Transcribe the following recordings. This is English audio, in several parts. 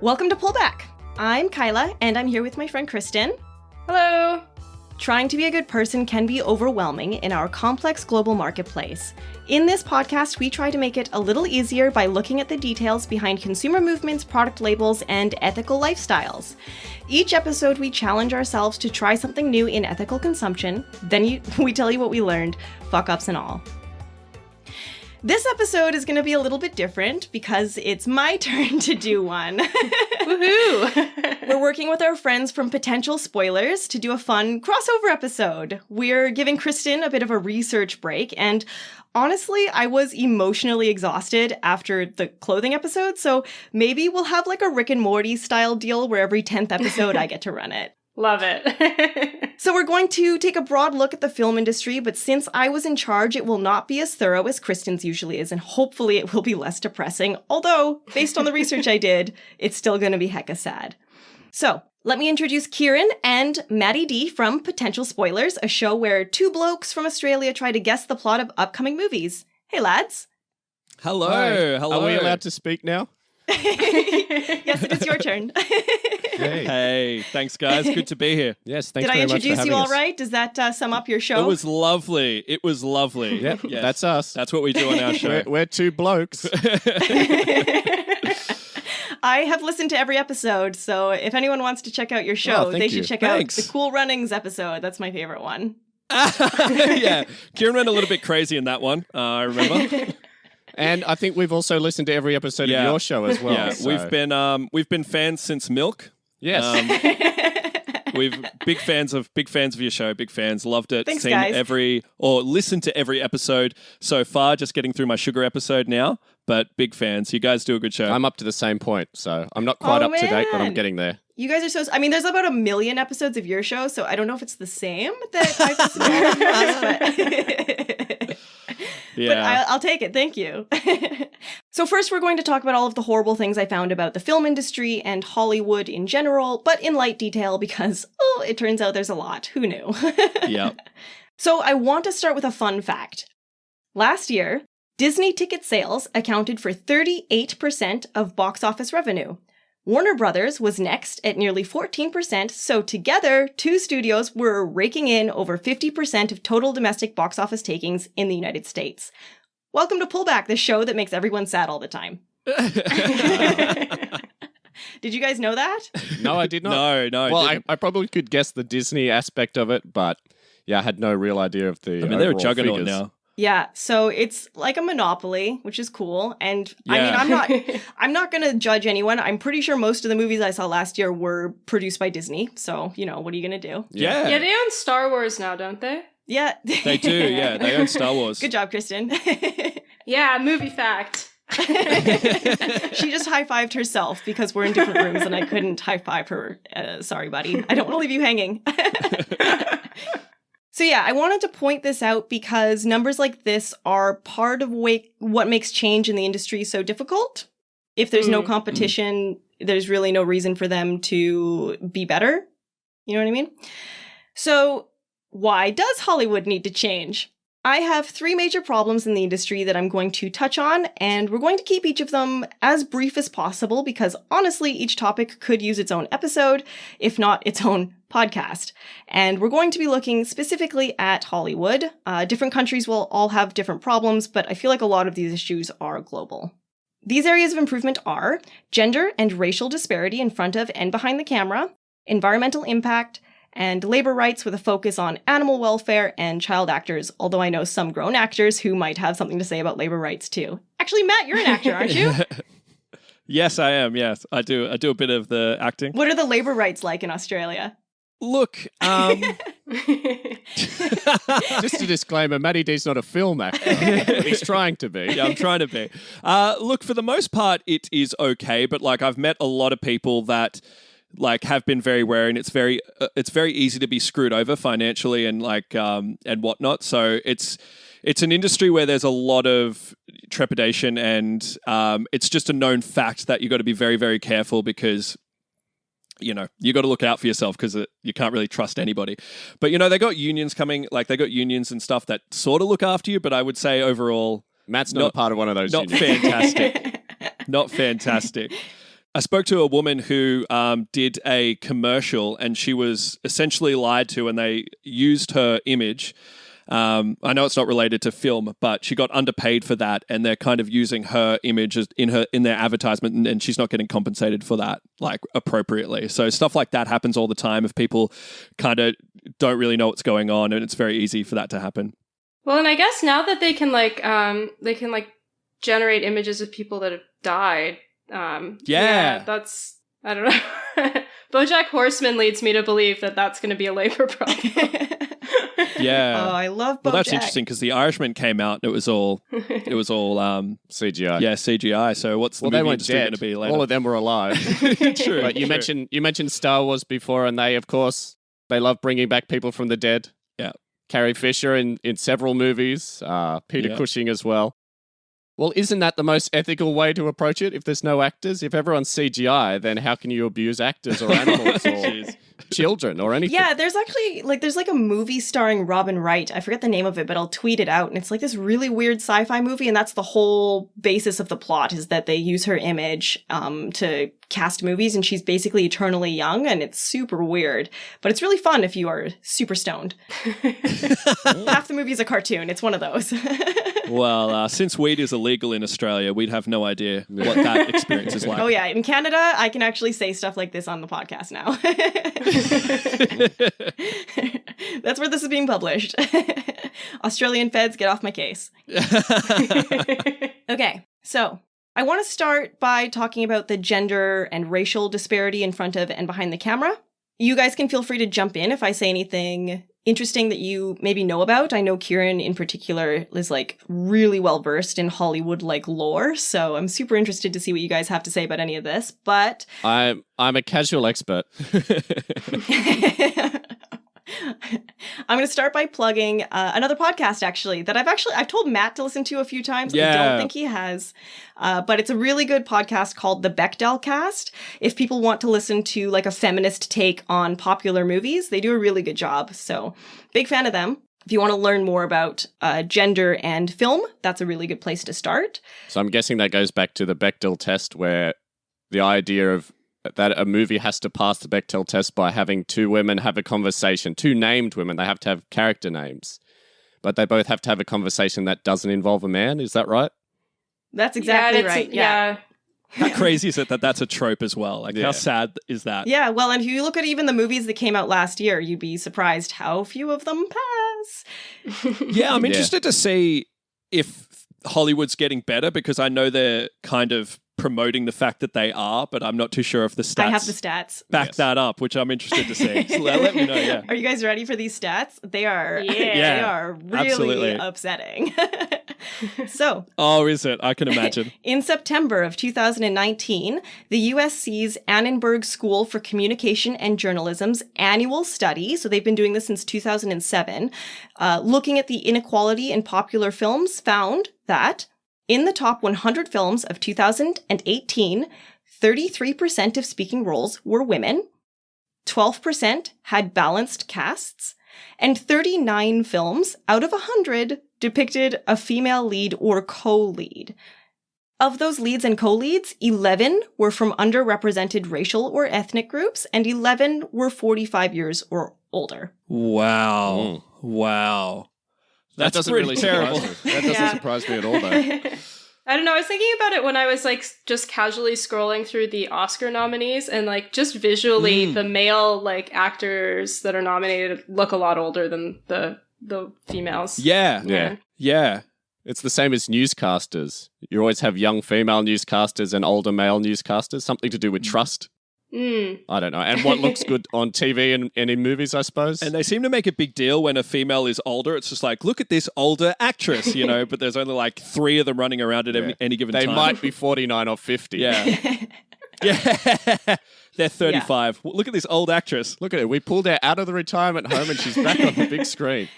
Welcome to Pullback. I'm Kyla, and I'm here with my friend Kristen. Hello. Trying to be a good person can be overwhelming in our complex global marketplace. In this podcast, we try to make it a little easier by looking at the details behind consumer movements, product labels, and ethical lifestyles. Each episode, we challenge ourselves to try something new in ethical consumption. Then we tell you what we learned, fuck-ups and all. This episode is going to be a little bit different because it's my turn to do one. Woohoo! We're working with our friends from Potential Spoilers to do a fun crossover episode. We're giving Kristen a bit of a research break, and honestly, I was emotionally exhausted after the clothing episode, so maybe we'll have like a Rick and Morty style deal where every 10th episode I get to run it. Love it. So we're going to take a broad look at the film industry, but since I was in charge, it will not be as thorough as Kristen's usually is, and hopefully it will be less depressing. Although, based on the research I did, it's still going to be hecka sad. So, let me introduce Kieran and Matty D from Potential Spoilers, a show where two blokes from Australia try to guess the plot of upcoming movies. Hey, lads. Hello. Hi. Hello. Are we allowed to speak now? Yes, it is your turn. Hey, thanks, guys. Good to be here. Yes, thanks Did I very much for introduce having you all us. right? Does that sum up your show? It was lovely. Yep, Yes. that's us. That's what we do on our show. We're two blokes. I have listened to every episode, so if anyone wants to check out your show, Oh, thank they you. should check Thanks. out the Cool Runnings episode. That's my favorite one. Yeah. Kieran went a little bit crazy in that one, I remember. And I think we've also listened to every episode Yeah. of your show as well. Yeah, so- we've been fans since Milk. Yes. We've big fans of your show. Big fans, loved it. Thanks, Seen guys. listened to every episode so far. Just getting through my sugar episode now, but big fans. You guys do a good show. I'm up to the same point, so I'm not quite Oh, up to date, but I'm man. getting there. You guys are so... I mean, there's about 1 million episodes of your show, so I don't know if it's the same that I've listened to, but... yeah. But I'll take it. Thank you. So first, we're going to talk about all of the horrible things I found about the film industry and Hollywood in general, but in light detail because, it turns out there's a lot. Who knew? Yeah. So I want to start with a fun fact. Last year, Disney ticket sales accounted for 38% of box office revenue. Warner Brothers was next at nearly 14%, so together, two studios were raking in over 50% of total domestic box office takings in the United States. Welcome to Pullback, the show that makes everyone sad all the time. Did you guys know that? No, I did not. No. Well, didn't. I probably could guess the Disney aspect of it, but yeah, I had no real idea of the I mean, they're a overall juggernaut figures. now. Yeah, so it's like a monopoly, which is cool. And Yeah. I mean, I'm not going to judge anyone. I'm pretty sure most of the movies I saw last year were produced by Disney. So, what are you going to do? Yeah. Yeah, they own Star Wars now, don't they? Yeah. They do. Yeah, they own Star Wars. Good job, Kristen. Yeah, movie fact. She just high-fived herself because we're in different rooms and I couldn't high-five her. Sorry, buddy. I don't want to leave you hanging. So yeah, I wanted to point this out because numbers like this are part of what makes change in the industry so difficult. If there's no competition, there's really no reason for them to be better. You know what I mean? So why does Hollywood need to change? I have 3 major problems in the industry that I'm going to touch on, and we're going to keep each of them as brief as possible because honestly, each topic could use its own episode, if not its own podcast. And we're going to be looking specifically at Hollywood. Different countries will all have different problems, but I feel like a lot of these issues are global. These areas of improvement are gender and racial disparity in front of and behind the camera, environmental impact, and labor rights with a focus on animal welfare and child actors, although I know some grown actors who might have something to say about labor rights too. Actually, Matt, you're an actor, aren't you? Yes, I am. Yes, I do. I do a bit of the acting. What are the labor rights like in Australia? Look, Just a disclaimer, Matty D's not a film actor. But he's trying to be. yeah, I'm trying to be. Look, for the most part, it is okay. But like, I've met a lot of people that like have been very wary, and it's very easy to be screwed over financially and like and whatnot. So it's an industry where there's a lot of trepidation, and it's just a known fact that you got to be very, very careful because you got to look out for yourself because you can't really trust anybody. But they got unions coming, like they got unions and stuff that sort of look after you. But I would say overall, Matt's not a part of one of those not unions. fantastic. Not fantastic. I spoke to a woman who did a commercial, and she was essentially lied to, and they used her image. I know it's not related to film, but she got underpaid for that, and they're kind of using her image in their advertisement, and she's not getting compensated for that like appropriately. So stuff like that happens all the time if people kind of don't really know what's going on, and it's very easy for that to happen. Well, and I guess now that they can generate images of people that have died. That's, I don't know. BoJack Horseman leads me to believe that that's going to be a labor problem. Yeah. Oh, I love BoJack. Well, that's interesting because The Irishman came out and it was all CGI. Yeah, CGI. So what's the movie industry going to be later? All of them were alive. True. But you mentioned Star Wars before, and they, of course, they love bringing back people from the dead. Yeah. Carrie Fisher in several movies, Peter Cushing as well. Well, isn't that the most ethical way to approach it? If there's no actors, if everyone's CGI, then how can you abuse actors or animals or children or anything? Yeah, there's actually there's a movie starring Robin Wright. I forget the name of it, but I'll tweet it out. And it's like this really weird sci-fi movie, and that's the whole basis of the plot, is that they use her image to cast movies, and she's basically eternally young, and it's super weird. But it's really fun if you are super stoned. Half the movie is a cartoon. It's one of those. Well, since weed is illegal in Australia, we'd have no idea what that experience is like. Oh yeah, in Canada, I can actually say stuff like this on the podcast now. That's where this is being published. Australian feds, get off my case. Okay, so I want to start by talking about the gender and racial disparity in front of and behind the camera. You guys can feel free to jump in if I say anything interesting that you maybe know about. I know Kieran in particular is really well versed in Hollywood lore, so I'm super interested to see what you guys have to say about any of this. But I'm a casual expert. I'm going to start by plugging another podcast, actually, that I've told Matt to listen to a few times. Yeah. I don't think he has. But it's a really good podcast called The Bechdel Cast. If people want to listen to a feminist take on popular movies, they do a really good job. So big fan of them. If you want to learn more about gender and film, that's a really good place to start. So I'm guessing that goes back to the Bechdel test, where the idea of that a movie has to pass the Bechdel test by having two women have a conversation, two named women. They have to have character names, but they both have to have a conversation that doesn't involve a man. Is that right? That's exactly right. Yeah. How crazy is it that that's a trope as well? How sad is that? Yeah, well, and if you look at even the movies that came out last year, you'd be surprised how few of them pass. Yeah, I'm interested to see if Hollywood's getting better, because I know they're kind of promoting the fact that they are, but I'm not too sure if the stats I have the stats. back that up, which I'm interested to see. So let me know, yeah. Are you guys ready for these stats? They are Yeah, they are really absolutely. upsetting. So, Oh, is it? I can imagine. in September of 2019, the USC's Annenberg School for Communication and Journalism's annual study, so they've been doing this since 2007, looking at the inequality in popular films, found that in the top 100 films of 2018, 33% of speaking roles were women, 12% had balanced casts, and 39 films out of 100 depicted a female lead or co-lead. Of those leads and co-leads, 11 were from underrepresented racial or ethnic groups, and 11 were 45 years or older. Wow. Wow. That That's doesn't pretty really terrible. surprise me. That doesn't surprise me at all, though. I don't know. I was thinking about it when I was just casually scrolling through the Oscar nominees, and just visually, the male actors that are nominated look a lot older than the females. Yeah. It's the same as newscasters. You always have young female newscasters and older male newscasters. Something to do with trust. I don't know. And what looks good on TV and in movies, I suppose. And they seem to make a big deal when a female is older. It's just look at this older actress, but there's only 3 of them running around at any given time. They might be 49 or 50. Yeah. Yeah. They're 35. Yeah. Look at this old actress. Look at it. We pulled her out of the retirement home and she's back on the big screen.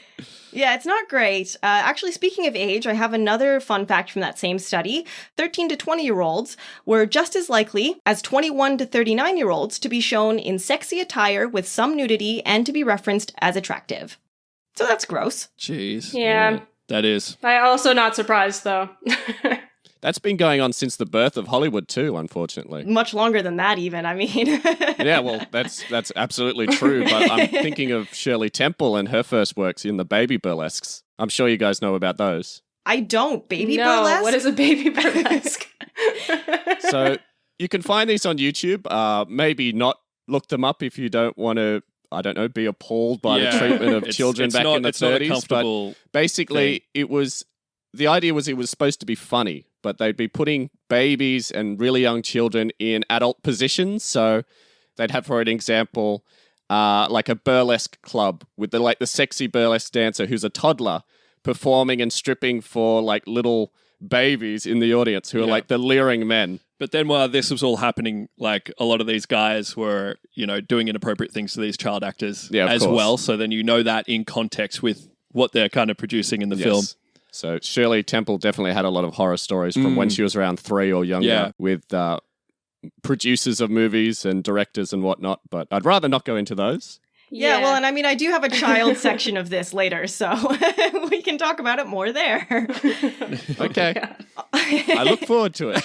Yeah, it's not great. Actually, speaking of age, I have another fun fact from that same study. 13 to 20-year-olds were just as likely as 21 to 39-year-olds to be shown in sexy attire with some nudity and to be referenced as attractive. So that's gross. Jeez. Yeah. That is. I'm also not surprised, though. That's been going on since the birth of Hollywood too, unfortunately. Much longer than that, even. I mean, Yeah, well, that's absolutely true. But I'm thinking of Shirley Temple and her first works in the baby burlesques. I'm sure you guys know about those. I don't. Baby no, burlesque? what is a baby burlesque? So you can find these on YouTube. Maybe not look them up if you don't want to, I don't know, be appalled by the treatment of children back in the 30s. But basically, the idea was it was supposed to be funny, but they'd be putting babies and really young children in adult positions. So they'd have, for an example, like a burlesque club with the sexy burlesque dancer who's a toddler performing and stripping for like little babies in the audience who are like the leering men. But then while this was all happening, like a lot of these guys were, doing inappropriate things to these child actors as well. So then that in context with what they're kind of producing in the film. So Shirley Temple definitely had a lot of horror stories from when she was around 3 or younger with producers of movies and directors and whatnot. But I'd rather not go into those. Yeah, well, and I mean, I do have a child section of this later, so we can talk about it more there. Okay. I look forward to it.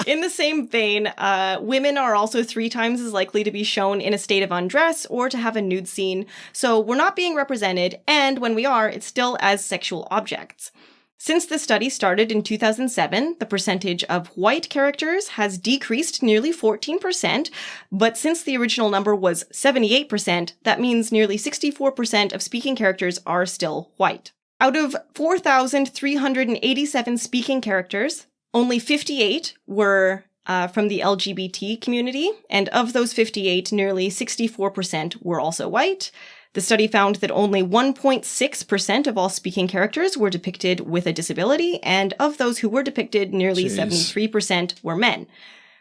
In the same vein, women are also 3 times as likely to be shown in a state of undress or to have a nude scene, so we're not being represented, and when we are, it's still as sexual objects. Since the study started in 2007, the percentage of white characters has decreased nearly 14%, but since the original number was 78%, that means nearly 64% of speaking characters are still white. Out of 4,387 speaking characters, only 58 were from the LGBT community, and of those 58, nearly 64% were also white. The study found that only 1.6% of all speaking characters were depicted with a disability, and of those who were depicted, nearly 73% were men.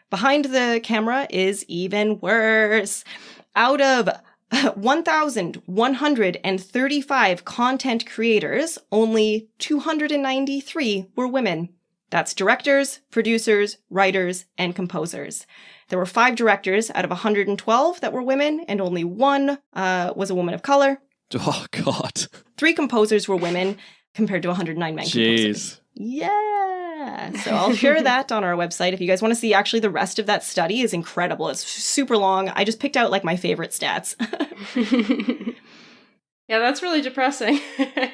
Behind the camera is even worse. Out of 1,135 content creators, only 293 were women. That's directors, producers, writers, and composers. There were 5 directors out of 112 that were women, and only 1 was a woman of color. Oh, God. 3 composers were women, compared to 109 men composers. Yeah. So I'll share that on our website. If you guys want to see, actually, the rest of that study is incredible. It's super long. I just picked out, like, my favorite stats. Yeah, that's really depressing.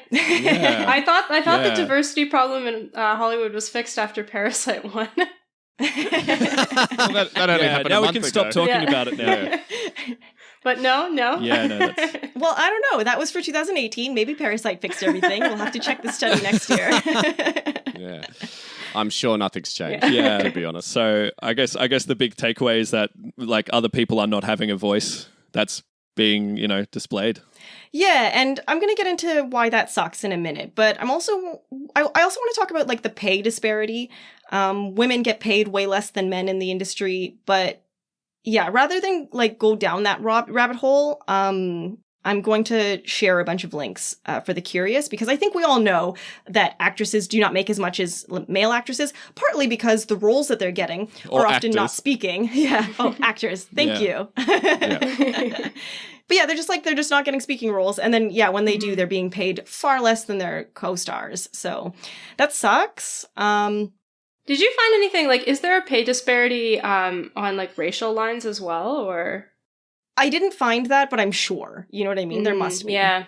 Yeah. I thought the diversity problem in Hollywood was fixed after Parasite won. Well, that only happened now a we month can ago. stop talking about it now. But no. Yeah, no, that's... Well, I don't know. That was for 2018. Maybe Parasite fixed everything. We'll have to check the study next year. Yeah. I'm sure nothing's changed, to be honest. So I guess the big takeaway is that like other people are not having a voice that's being, displayed. Yeah, and I'm going to get into why that sucks in a minute, but I also want to talk about like the pay disparity. Women get paid way less than men in the industry, but yeah, rather than like go down that rabbit hole, I'm going to share a bunch of links for the curious, because I think we all know that actresses do not make as much as male actresses, partly because the roles that they're getting are often not speaking. Yeah. Oh, actors. Thank you. Yeah. But yeah, they're just not getting speaking roles. And then, yeah, when they do, they're being paid far less than their co-stars. So that sucks. Did you find anything, like, is there a pay disparity on, like, racial lines as well, or...? I didn't find that, but I'm sure. You know what I mean? There must be. Yeah.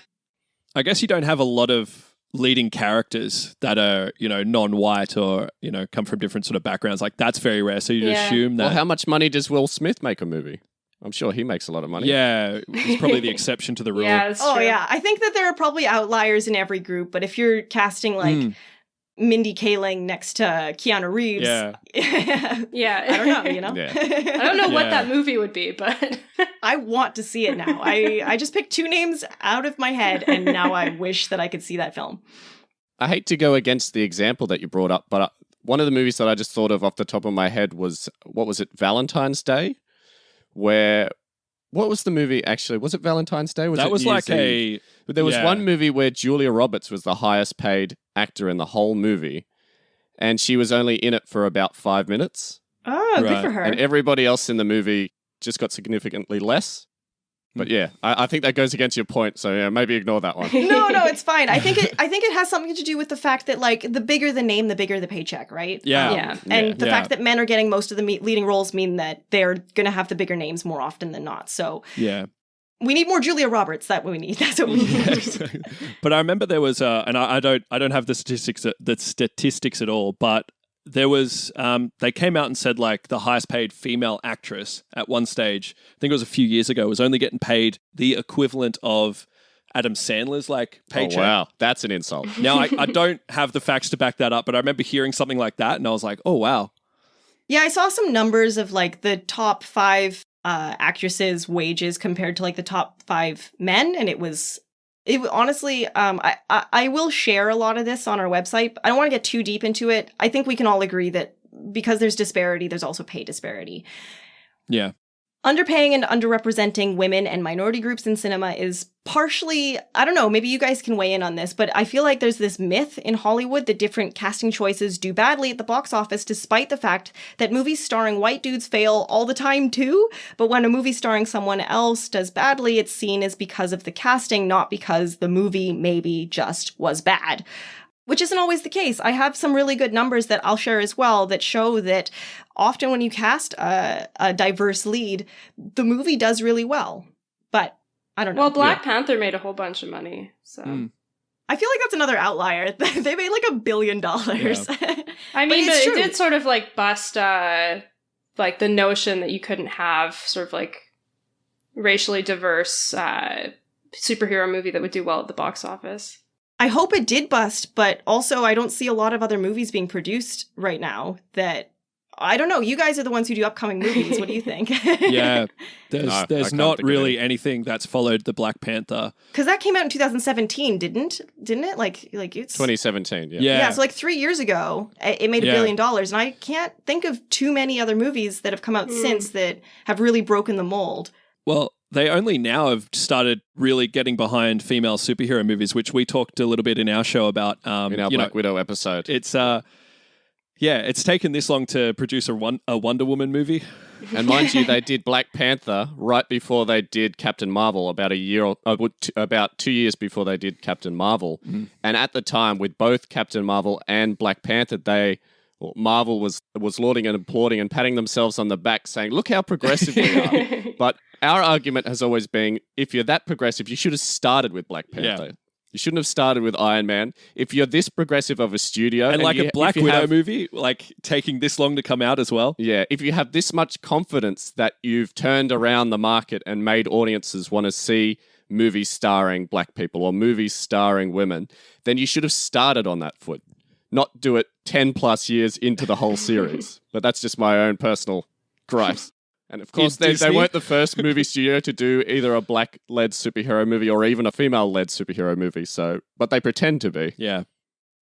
I guess you don't have a lot of leading characters that are, non-white or, come from different sort of backgrounds. Like, that's very rare. So you assume that... Well, how much money does Will Smith make a movie? I'm sure he makes a lot of money. Yeah, it's probably the exception to the rule. Yeah, that's true. Oh, yeah. I think that there are probably outliers in every group, but if you're casting, like, Mindy Kaling next to Keanu Reeves... Yeah. Yeah. I don't know, Yeah. I don't know what that movie would be, but... I want to see it now. I just picked 2 names out of my head, and now I wish that I could see that film. I hate to go against the example that you brought up, but one of the movies that I just thought of off the top of my head was, what was it, Valentine's Day? What was the movie actually? Was it Valentine's Day? There was one movie where Julia Roberts was the highest paid actor in the whole movie, and she was only in it for about 5 minutes. Oh, good for her. And everybody else in the movie just got significantly less. But yeah, I think that goes against your point, so yeah, maybe ignore that one. No, it's fine. I think it has something to do with the fact that like the bigger the name, the bigger the paycheck, right? Yeah. And the fact that men are getting most of the leading roles mean that they're going to have the bigger names more often than not. So yeah. We need more Julia Roberts. That's what we need. That's what we need. But I remember there was, and I don't have the statistics at all, but there was, they came out and said like the highest paid female actress at one stage, I think it was a few years ago, was only getting paid the equivalent of Adam Sandler's like paycheck. Oh, wow. That's an insult. Now, I don't have the facts to back that up, but I remember hearing something like that and I was like, oh, wow. Yeah, I saw some numbers of like the top 5 actresses' wages compared to like the top 5 men, and it honestly, I will share a lot of this on our website. I don't want to get too deep into it. I think we can all agree that because there's disparity, there's also pay disparity. Yeah. Underpaying and underrepresenting women and minority groups in cinema is partially, I don't know, maybe you guys can weigh in on this, but I feel like there's this myth in Hollywood that different casting choices do badly at the box office, despite the fact that movies starring white dudes fail all the time too. But when a movie starring someone else does badly, it's seen as because of the casting, not because the movie maybe just was bad. Which isn't always the case. I have some really good numbers that I'll share as well that show that often when you cast a diverse lead, the movie does really well. But I don't know. Well, Black Panther made a whole bunch of money, so... I feel like that's another outlier. They made like $1 billion. Yeah. I mean, but it did sort of like bust like the notion that you couldn't have sort of like racially diverse superhero movie that would do well at the box office. I hope it did bust, but also I don't see a lot of other movies being produced right now that, I don't know, you guys are the ones who do upcoming movies. What do you think? Yeah, there's not really anything that's followed the Black Panther. Because that came out in 2017, didn't it? Like it's 2017, yeah. Yeah, so like 3 years ago, it made $1 billion, and I can't think of too many other movies that have come out since that have really broken the mold. Well, they only now have started really getting behind female superhero movies, which we talked a little bit in our show about. In our Black Widow episode. It's it's taken this long to produce a Wonder Woman movie. And mind you, they did Black Panther right before they did Captain Marvel, about 2 years before they did Captain Marvel. Mm. And at the time, with both Captain Marvel and Black Panther, Marvel was lauding and applauding and patting themselves on the back, saying, "Look how progressive we are." But our argument has always been, if you're that progressive, you should have started with Black Panther. Yeah. You shouldn't have started with Iron Man. If you're this progressive of a studio... And like a Black Widow movie, like taking this long to come out as well. Yeah, if you have this much confidence that you've turned around the market and made audiences want to see movies starring black people or movies starring women, then you should have started on that foot. Not do it 10 plus years into the whole series. But that's just my own personal gripes. And of course, they weren't the first movie studio to do either a black-led superhero movie or even a female-led superhero movie. But they pretend to be. Yeah.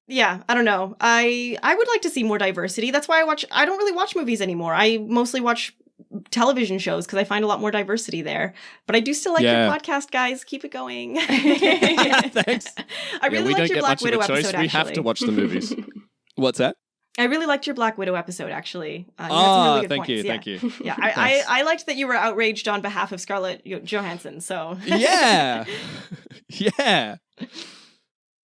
Yeah, I don't know. I would like to see more diversity. That's why I don't really watch movies anymore. I mostly watch television shows because I find a lot more diversity there. But I do still like your podcast, guys. Keep it going. Thanks. I really liked your Black Widow episode, actually. We have to watch the movies. What's that? I really liked your Black Widow episode, actually. You had some really good points. Thank you. Yeah, I liked that you were outraged on behalf of Scarlett Johansson, so... Yeah! Yeah!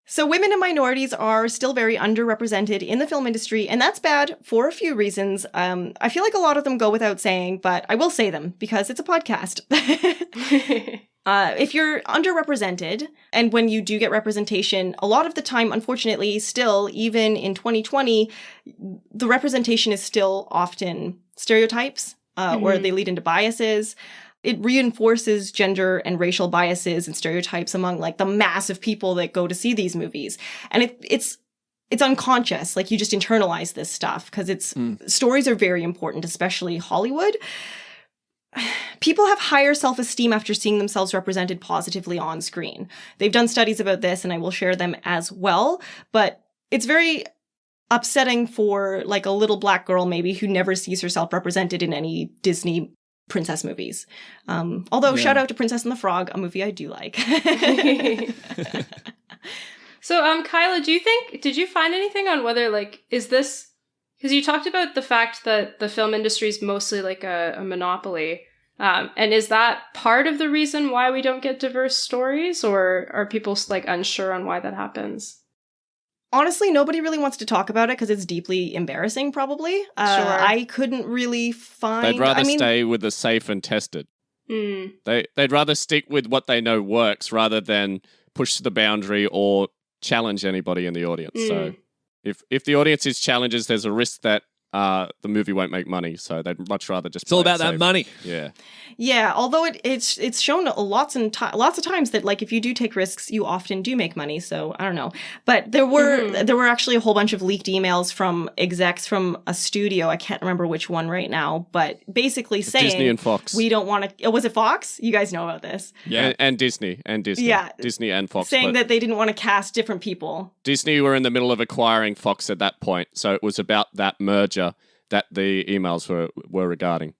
So women and minorities are still very underrepresented in the film industry, and that's bad for a few reasons. I feel like a lot of them go without saying, but I will say them, because it's a podcast. If you're underrepresented, and when you do get representation, a lot of the time, unfortunately, still, even in 2020, the representation is still often stereotypes, or they lead into biases. It reinforces gender and racial biases and stereotypes among like the mass of people that go to see these movies. And it's unconscious, like you just internalize this stuff because stories are very important, especially Hollywood. People have higher self-esteem after seeing themselves represented positively on screen. They've done studies about this, and I will share them as well. But it's very upsetting for like a little black girl maybe who never sees herself represented in any Disney princess movies. Although shout out to Princess and the Frog, a movie I do like. So, Kyla, did you find anything on whether like, is this... Because you talked about the fact that the film industry is mostly like a monopoly. And is that part of the reason why we don't get diverse stories, or are people like unsure on why that happens? Honestly, nobody really wants to talk about it because it's deeply embarrassing, probably. Sure. I couldn't really find... They'd rather stay with the safe and tested. They'd rather stick with what they know works rather than push the boundary or challenge anybody in the audience. So if the audience's challenges, there's a risk that the movie won't make money, so they'd much rather just. It's all about that safe. Money. Yeah. Yeah, although it's shown lots of times that like if you do take risks, you often do make money. So I don't know, but there were actually a whole bunch of leaked emails from execs from a studio. I can't remember which one right now, but basically saying Disney and Fox. We don't want to. Was it Fox? You guys know about this? Yeah, and Disney. Yeah, Disney and Fox saying that they didn't want to cast different people. Disney were in the middle of acquiring Fox at that point, so it was about that merger that the emails were regarding.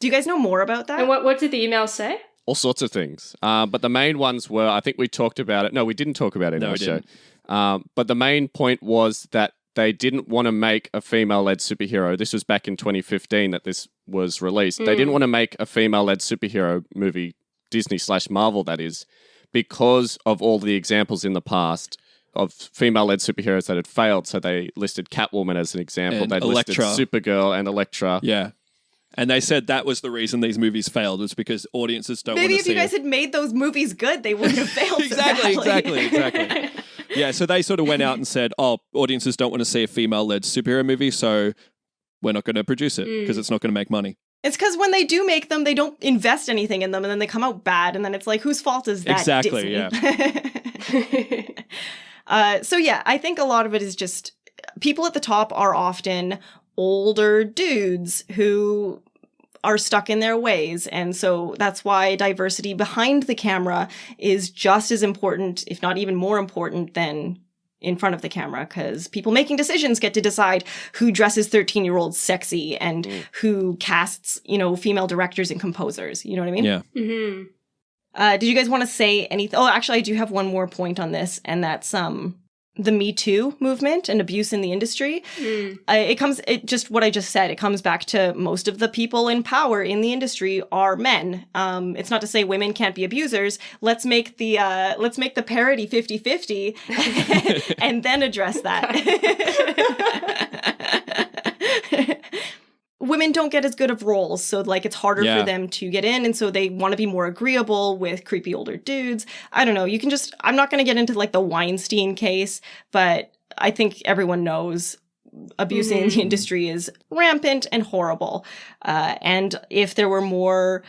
Do you guys know more about that? And what did the emails say? All sorts of things. But the main ones were, I think we talked about it. No, we didn't talk about it in our show. But the main point was that they didn't want to make a female-led superhero. This was back in 2015 that this was released. They didn't want to make a female-led superhero movie, Disney/Marvel that is, because of all the examples in the past of female-led superheroes that had failed. So they listed Catwoman as an example. They listed Supergirl and Elektra. Yeah. And they said that was the reason these movies failed, was because audiences don't want to see. Maybe if you guys had made those movies good, they wouldn't have failed. Exactly. Yeah, so they sort of went out and said, audiences don't want to see a female-led superhero movie, so we're not going to produce it because it's not going to make money. It's because when they do make them, they don't invest anything in them, and then they come out bad, and then it's like, whose fault is that? Exactly, Disney? Yeah. So yeah, I think a lot of it is just people at the top are often older dudes who are stuck in their ways. And so that's why diversity behind the camera is just as important, if not even more important than in front of the camera, because people making decisions get to decide who dresses 13-year-olds sexy and who casts, female directors and composers. You know what I mean? Yeah. Did you guys want to say anything? Oh, actually, I do have one more point on this, and that's the Me Too movement and abuse in the industry. Just what I just said, it comes back to most of the people in power in the industry are men. It's not to say women can't be abusers. Let's make the parity 50-50 and then address that. Women don't get as good of roles, so it's harder for them to get in, and so they want to be more agreeable with creepy older dudes. I don't know. I'm not going to get into the Weinstein case, but I think everyone knows abuse in the industry is rampant and horrible. And if there were more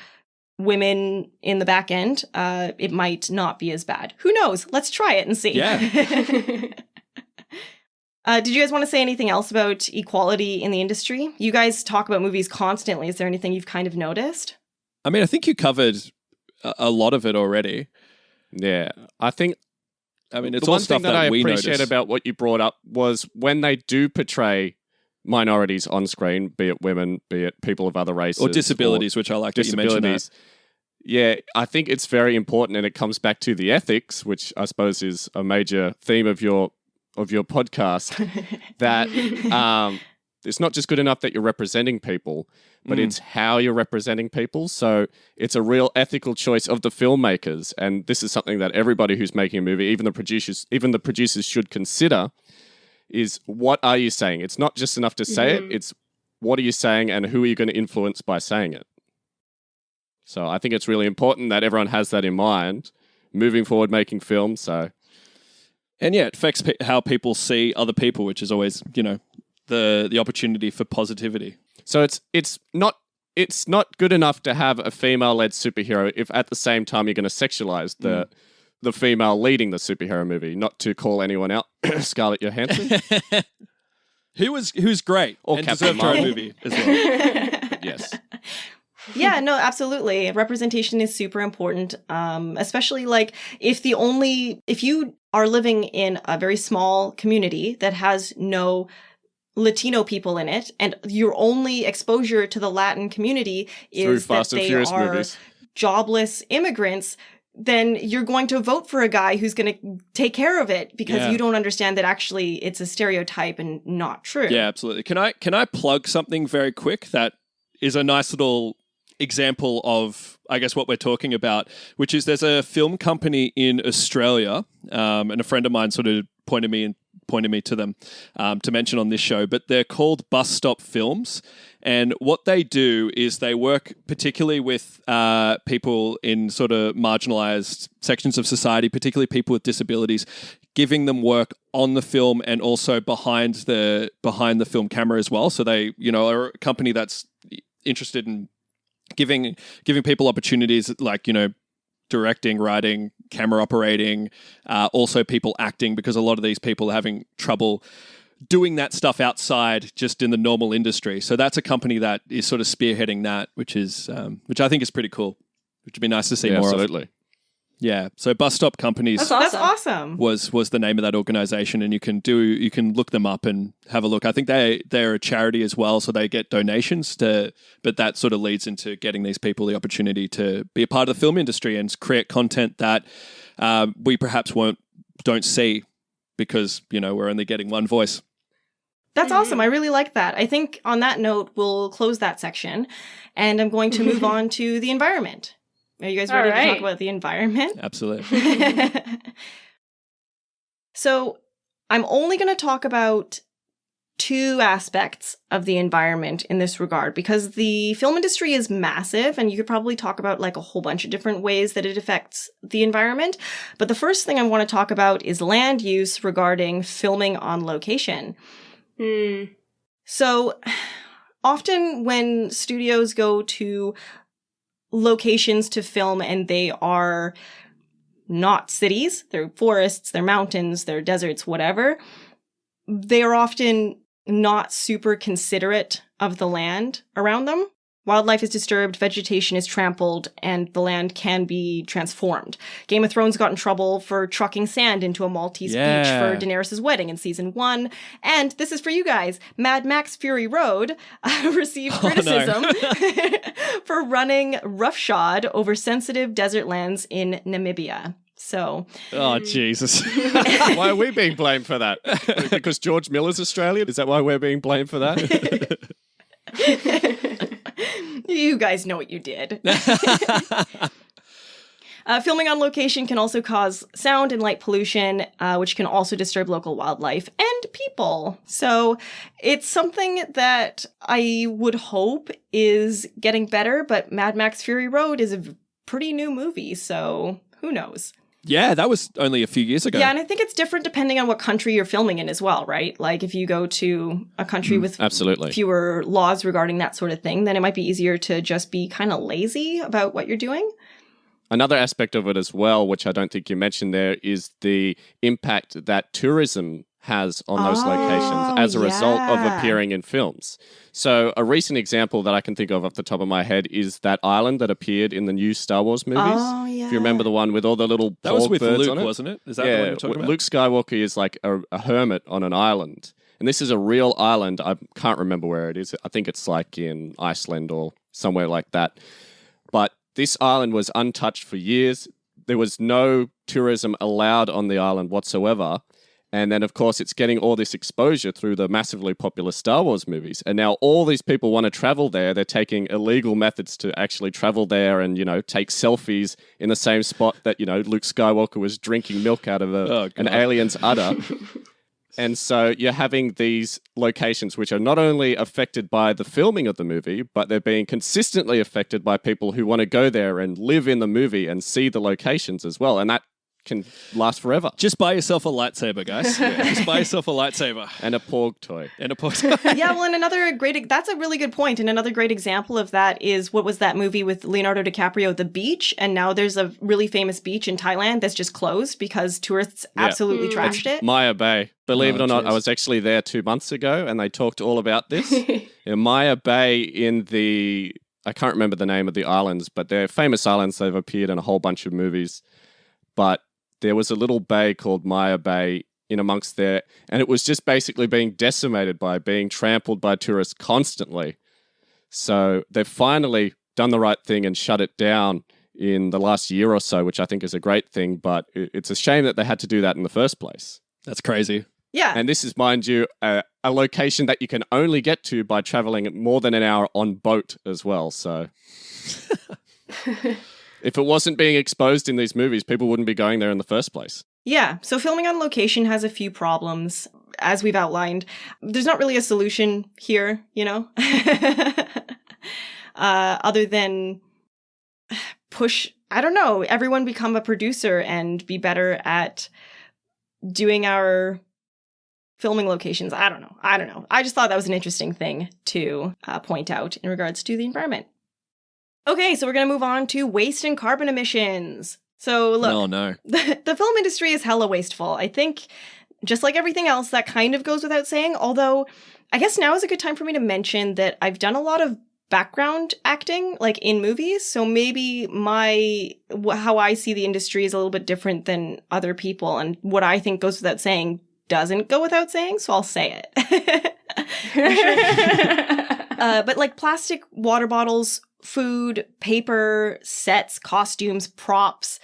women in the back end, it might not be as bad. Who knows? Let's try it and see. Yeah. Did you guys want to say anything else about equality in the industry? You guys talk about movies constantly. Is there anything you've kind of noticed? I mean, I think you covered a lot of it already. Yeah. It's all one stuff thing that I we appreciate notice. about what you brought up was when they do portray minorities on screen, be it women, be it people of other races. Or disabilities, which I like that you mentioned that. Yeah, I think it's very important, and it comes back to the ethics, which I suppose is a major theme of your podcast, that it's not just good enough that you're representing people, but it's how you're representing people. So it's a real ethical choice of the filmmakers, and this is something that everybody who's making a movie, even the producers should consider, is what are you saying? It's not just enough to say it, it's what are you saying and who are you going to influence by saying it? So I think it's really important that everyone has that in mind moving forward making films. So. And yeah, it affects how people see other people, which is always, the opportunity for positivity. So it's not good enough to have a female-led superhero if at the same time you're going to sexualize the female leading the superhero movie. Not to call anyone out, Scarlett Johansson, who's great or and Captain deserved her own Marvel. movie as well. Yes. Yeah, no, absolutely. Representation is super important, especially if you are living in a very small community that has no Latino people in it, and your only exposure to the Latin community is that they are movies. Jobless immigrants, then you're going to vote for a guy who's going to take care of it because you don't understand that actually it's a stereotype and not true. Yeah, absolutely. Can I plug something very quick that is a nice little example of, I guess, what we're talking about, which is there's a film company in Australia, and a friend of mine sort of pointed me to them to mention on this show, but they're called Bus Stop Films. And what they do is they work particularly with people in sort of marginalized sections of society, particularly people with disabilities, giving them work on the film and also behind the film camera as well. So they, are a company that's interested in giving people opportunities like, directing, writing, camera operating, also people acting, because a lot of these people are having trouble doing that stuff outside just in the normal industry. So that's a company that is sort of spearheading that, which I think is pretty cool, which would be nice to see more absolutely. of. Yeah. So Bus Stop Companies That's awesome. was the name of that organization, and you can look them up and have a look. I think they're a charity as well, so they get donations but that sort of leads into getting these people the opportunity to be a part of the film industry and create content that we perhaps don't see because, we're only getting one voice. That's awesome. I really like that. I think on that note, we'll close that section, and I'm going to move on to the environment. Are you guys ready to talk about the environment? Absolutely. So I'm only going to talk about 2 aspects of the environment in this regard, because the film industry is massive and you could probably talk about like a whole bunch of different ways that it affects the environment. But the first thing I want to talk about is land use regarding filming on location. So often when studios go to locations to film and they are not cities, they're forests, they're mountains, they're deserts, whatever, they are often not super considerate of the land around them. Wildlife is disturbed, vegetation is trampled, and the land can be transformed. Game of Thrones got in trouble for trucking sand into a Maltese beach for Daenerys' wedding in season 1. And this is for you guys. Mad Max Fury Road received criticism for running roughshod over sensitive desert lands in Namibia. So. Oh, Jesus. Why are we being blamed for that? Because George Miller's Australian? Is that why we're being blamed for that? You guys know what you did. Filming on location can also cause sound and light pollution, which can also disturb local wildlife and people. So it's something that I would hope is getting better, but Mad Max Fury Road is a pretty new movie, so who knows? Yeah, that was only a few years ago. Yeah, and I think it's different depending on what country you're filming in as well, right? Like if you go to a country with absolutely fewer laws regarding that sort of thing, then it might be easier to just be kind of lazy about what you're doing. Another aspect of it as well, which I don't think you mentioned there, is the impact that tourism has on those locations as a result of appearing in films. So a recent example that I can think of off the top of my head is that island that appeared in the new Star Wars movies. Oh, yeah. If you remember the one with all the little that was with birds Luke, on it. wasn't it? Is that the one you're talking about? Luke Skywalker is like a hermit on an island. And this is a real island. I can't remember where it is. I think it's like in Iceland or somewhere like that. But this island was untouched for years. There was no tourism allowed on the island whatsoever. And then, of course, it's getting all this exposure through the massively popular Star Wars movies. And now all these people want to travel there. They're taking illegal methods to actually travel there and, take selfies in the same spot that, Luke Skywalker was drinking milk out of an alien's udder. And so you're having these locations which are not only affected by the filming of the movie, but they're being consistently affected by people who want to go there and live in the movie and see the locations as well. And that can last forever. Just buy yourself a lightsaber, guys. Just buy yourself a lightsaber. And a Porg toy. Yeah, well, and that's a really good point. And another great example of that is, what was that movie with Leonardo DiCaprio, The Beach? And now there's a really famous beach in Thailand that's just closed because tourists absolutely trashed it. Maya Bay. Believe it or not, I was actually there 2 months ago and they talked all about this. Maya Bay I can't remember the name of the islands, but they're famous islands. They've appeared in a whole bunch of movies. But there was a little bay called Maya Bay in amongst there, and it was just basically being decimated by being trampled by tourists constantly. So they've finally done the right thing and shut it down in the last year or so, which I think is a great thing, but it's a shame that they had to do that in the first place. That's crazy. Yeah. And this is, mind you, a location that you can only get to by traveling more than an hour on boat as well, so... If it wasn't being exposed in these movies, people wouldn't be going there in the first place. Yeah, so filming on location has a few problems, as we've outlined. There's not really a solution here, other than push, I don't know, everyone become a producer and be better at doing our filming locations. I don't know. I just thought that was an interesting thing to point out in regards to the environment. Okay, so we're going to move on to waste and carbon emissions. So look, Oh, no. the film industry is hella wasteful. I think just like everything else, that kind of goes without saying, although I guess now is a good time for me to mention that I've done a lot of background acting, like in movies, so maybe how I see the industry is a little bit different than other people, and what I think goes without saying doesn't go without saying, so I'll say it. But like plastic water bottles, food, paper, sets, costumes, props,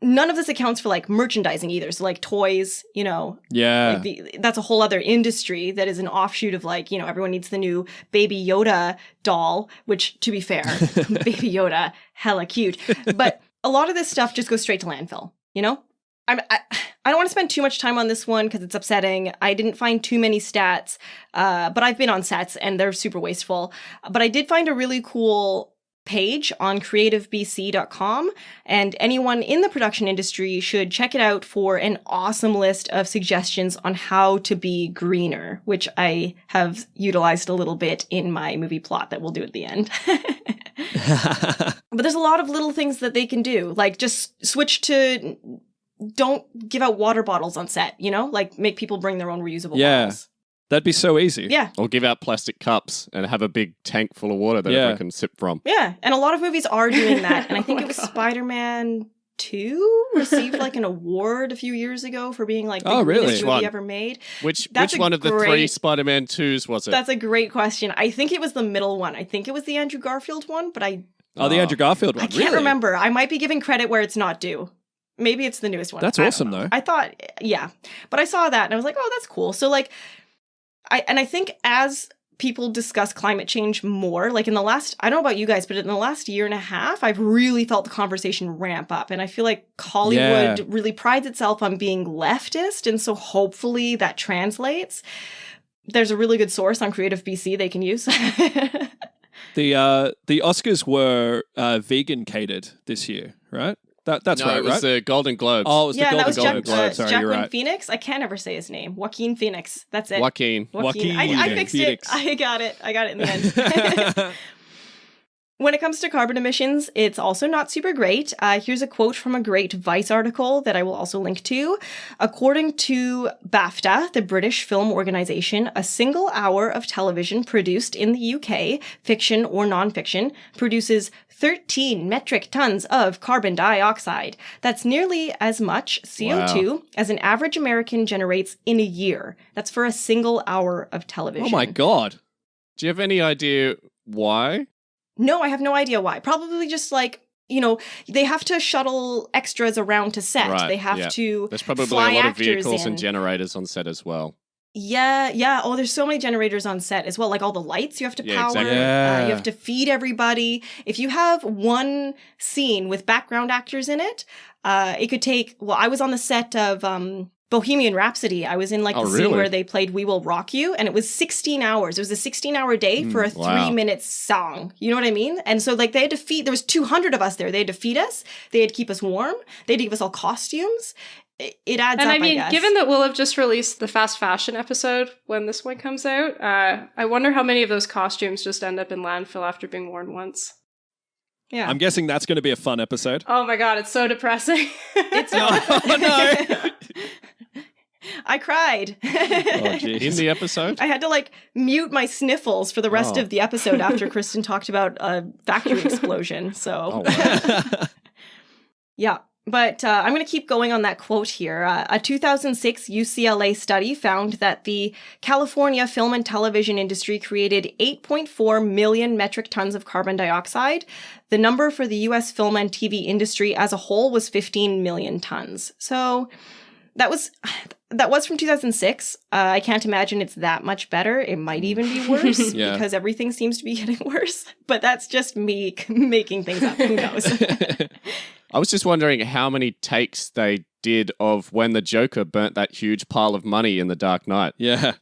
none of this accounts for like merchandising either. So like toys, Yeah. like that's a whole other industry that is an offshoot of like, everyone needs the new Baby Yoda doll, which to be fair, Baby Yoda, hella cute. But a lot of this stuff just goes straight to landfill, I don't want to spend too much time on this one because it's upsetting. I didn't find too many stats, but I've been on sets and they're super wasteful. But I did find a really cool page on creativebc.com, and anyone in the production industry should check it out for an awesome list of suggestions on how to be greener, which I have utilized a little bit in my movie plot that we'll do at the end. But there's a lot of little things that they can do, like just switch to don't give out water bottles on set, like make people bring their own reusable bottles. That'd be so easy. Yeah. Or give out plastic cups and have a big tank full of water that everyone can sip from. Yeah. And a lot of movies are doing that. And I think it was Spider-Man 2 received like an award a few years ago for being like the greenest movie ever made. Which one of the three Spider-Man 2s was it? That's a great question. I think it was the middle one. I think it was the Andrew Garfield one, but the Andrew Garfield one. I can't remember. I might be giving credit where it's not due. Maybe it's the newest one. That's awesome, though. I thought, yeah. But I saw that and I was like, oh, that's cool. So, like, I think as people discuss climate change more, like in the last, I don't know about you guys, but in the last year and a half, I've really felt the conversation ramp up. And I feel like Hollywood really prides itself on being leftist. And so hopefully that translates. There's a really good source on Creative BC they can use. The Oscars were vegan catered this year, right? That's right, it was the Golden Globes. Oh, it was the Golden Globes. Globes. Sorry, you're right. Phoenix? I can't ever say his name. Joaquin Phoenix. That's it. Joaquin. I fixed Phoenix. it. I got it in the end. When it comes to carbon emissions, it's also not super great. Here's a quote from a great Vice article that I will also link to. According to BAFTA, the British Film Organisation, a single hour of television produced in the UK, fiction or non-fiction, produces 13 metric tons of carbon dioxide. That's nearly as much CO2 as an average American generates in a year. That's for a single hour of television. Oh my God. Do you have any idea why? No, I have no idea why. Probably just like, they have to shuttle extras around to set. Right, they have to There's probably fly a lot of actors vehicles in. and generators on set as well. Yeah. Oh, there's so many generators on set as well. Like all the lights you have to power. Exactly. You have to feed everybody. If you have one scene with background actors in it, it could take, I was on the set of Bohemian Rhapsody. I was in like the scene where they played We Will Rock You, and it was 16 hours. It was a 16-hour day for a 3-minute song. You know what I mean? And so like they had to feed, there was 200 of us there. They had to feed us. They had to keep us warm. They had to give us all costumes. It adds up, and I mean, guess. given that we'll have just released the fast fashion episode when this one comes out, I wonder how many of those costumes just end up in landfill after being worn once. Yeah. I'm guessing that's going to be a fun episode. Oh my God, it's so depressing. It's no. I cried. In the episode? I had to like mute my sniffles for the rest of the episode after Kristen talked about a factory explosion. So, yeah. But I'm going to keep going on that quote here. A 2006 UCLA study found that the California film and television industry created 8.4 million metric tons of carbon dioxide. The number for the US film and TV industry as a whole was 15 million tons. So That was from 2006. I can't imagine it's that much better. It might even be worse Yeah. because everything seems to be getting worse. But that's just me making things up. Who knows? I was just wondering how many takes they did of when the Joker burnt that huge pile of money in The Dark Knight. Yeah.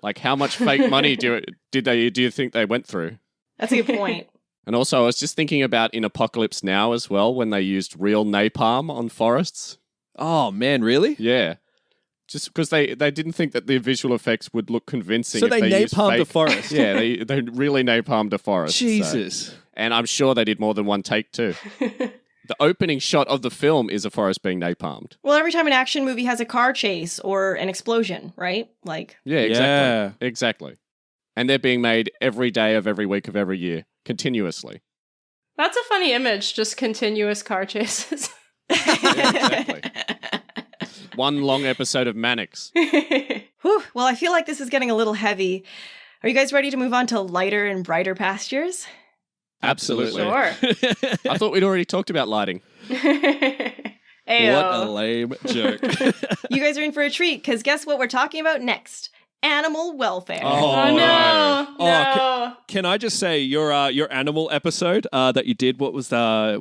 Like, how much fake money do you think they went through? That's a good point. And also, I was just thinking about in Apocalypse Now as well, when they used real napalm on forests. Oh, man, really? Yeah. Just because they didn't think that the visual effects would look convincing. So if they used napalmed fake- a forest. Yeah, they really napalmed a forest. so- Jesus. And I'm sure they did more than one take too. The opening shot of the film is a forest being napalmed. Well, every time an action movie has a car chase or an explosion, right? Like, Yeah, exactly. Yeah. Exactly. And they're being made every day of every week of every year, continuously. That's a funny image, just continuous car chases. Yeah, exactly. One long episode of Mannix. whew, well, I feel like this is getting a little heavy. Are you guys ready to move on to lighter and brighter pastures? Absolutely. Sure. I thought we'd already talked about lighting. What a Ayo. lame joke. You guys are in for a treat because guess what we're talking about next? Animal welfare. Oh no! Oh, No! Can I just say your animal episode that you did? What was I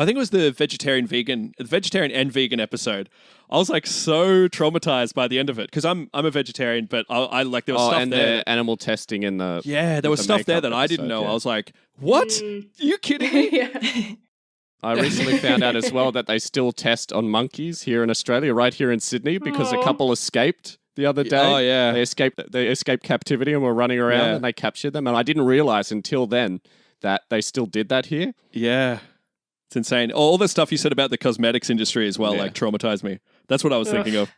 think it was the vegetarian and vegan episode. I was like so traumatized by the end of it because I'm a vegetarian, but I like there was stuff and there. the animal testing in the There was the stuff there makeup that I didn't episode, know. yeah. I was like, what? Are you kidding me? Yeah. I recently found out as well that they still test on monkeys here in Australia, right here in Sydney, because a Aw. couple escaped the other day. Oh, yeah. They escaped captivity and were running around Yeah. and they captured them. And I didn't realize until then that they still did that here. Yeah. It's insane. All the stuff you said about the cosmetics industry as well, Yeah. like traumatized me. That's what I was thinking of.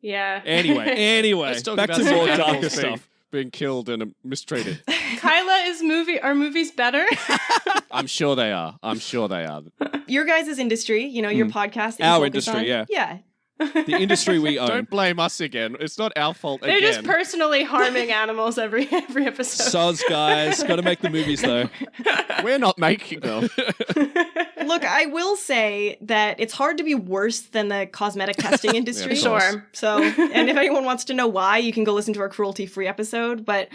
Yeah. Anyway, Let's talk back about to some more animals darker stuff. being killed and mistreated. Kyla, are movies better? I'm sure they are. Your guys' industry, your podcast. that you Our focus industry, on. yeah. Yeah. The industry we own. Don't blame us again. It's not our fault They're again. just personally harming animals every episode. Soz, guys. Got to make the movies, though. We're not making them. Look, I will say that it's hard to be worse than the cosmetic testing industry. Yeah, of course. Sure. So, and if anyone wants to know why, you can go listen to our cruelty-free episode, but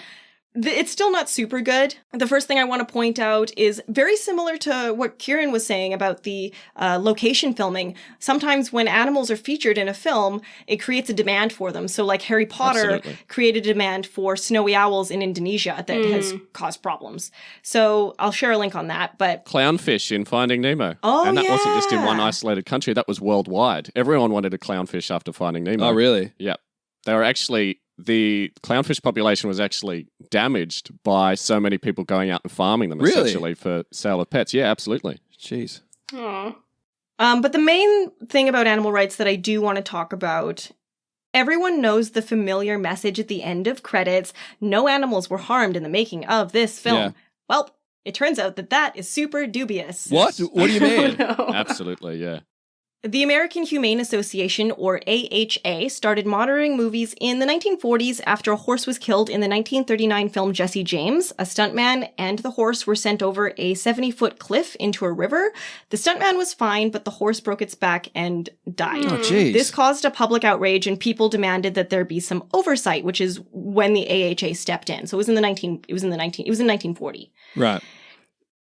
it's still not super good. The first thing I want to point out is very similar to what Kieran was saying about the location filming. Sometimes when animals are featured in a film, it creates a demand for them. So like Harry Potter Absolutely. created a demand for snowy owls in Indonesia that has caused problems. So I'll share a link on that, but Clownfish in Finding Nemo. Oh, and that wasn't just in one yeah. isolated country, that was worldwide. Everyone wanted a clownfish after Finding Nemo. Oh, really? Yep. The clownfish population was actually damaged by so many people going out and farming them, Really? essentially, for sale of pets. Yeah, absolutely. Jeez. Aw. But the main thing about animal rights that I do want to talk about, everyone knows the familiar message at the end of credits, no animals were harmed in the making of this film. Yeah. Well, it turns out that is super dubious. What? What do you mean? Oh, no. Absolutely, yeah. The American Humane Association, or AHA, started monitoring movies in the 1940s after a horse was killed in the 1939 film Jesse James. A stuntman and the horse were sent over a 70-foot cliff into a river. The stuntman was fine, but the horse broke its back and died. Oh, jeez. This caused a public outrage, and people demanded that there be some oversight, which is when the AHA stepped in. So it was in 1940. Right.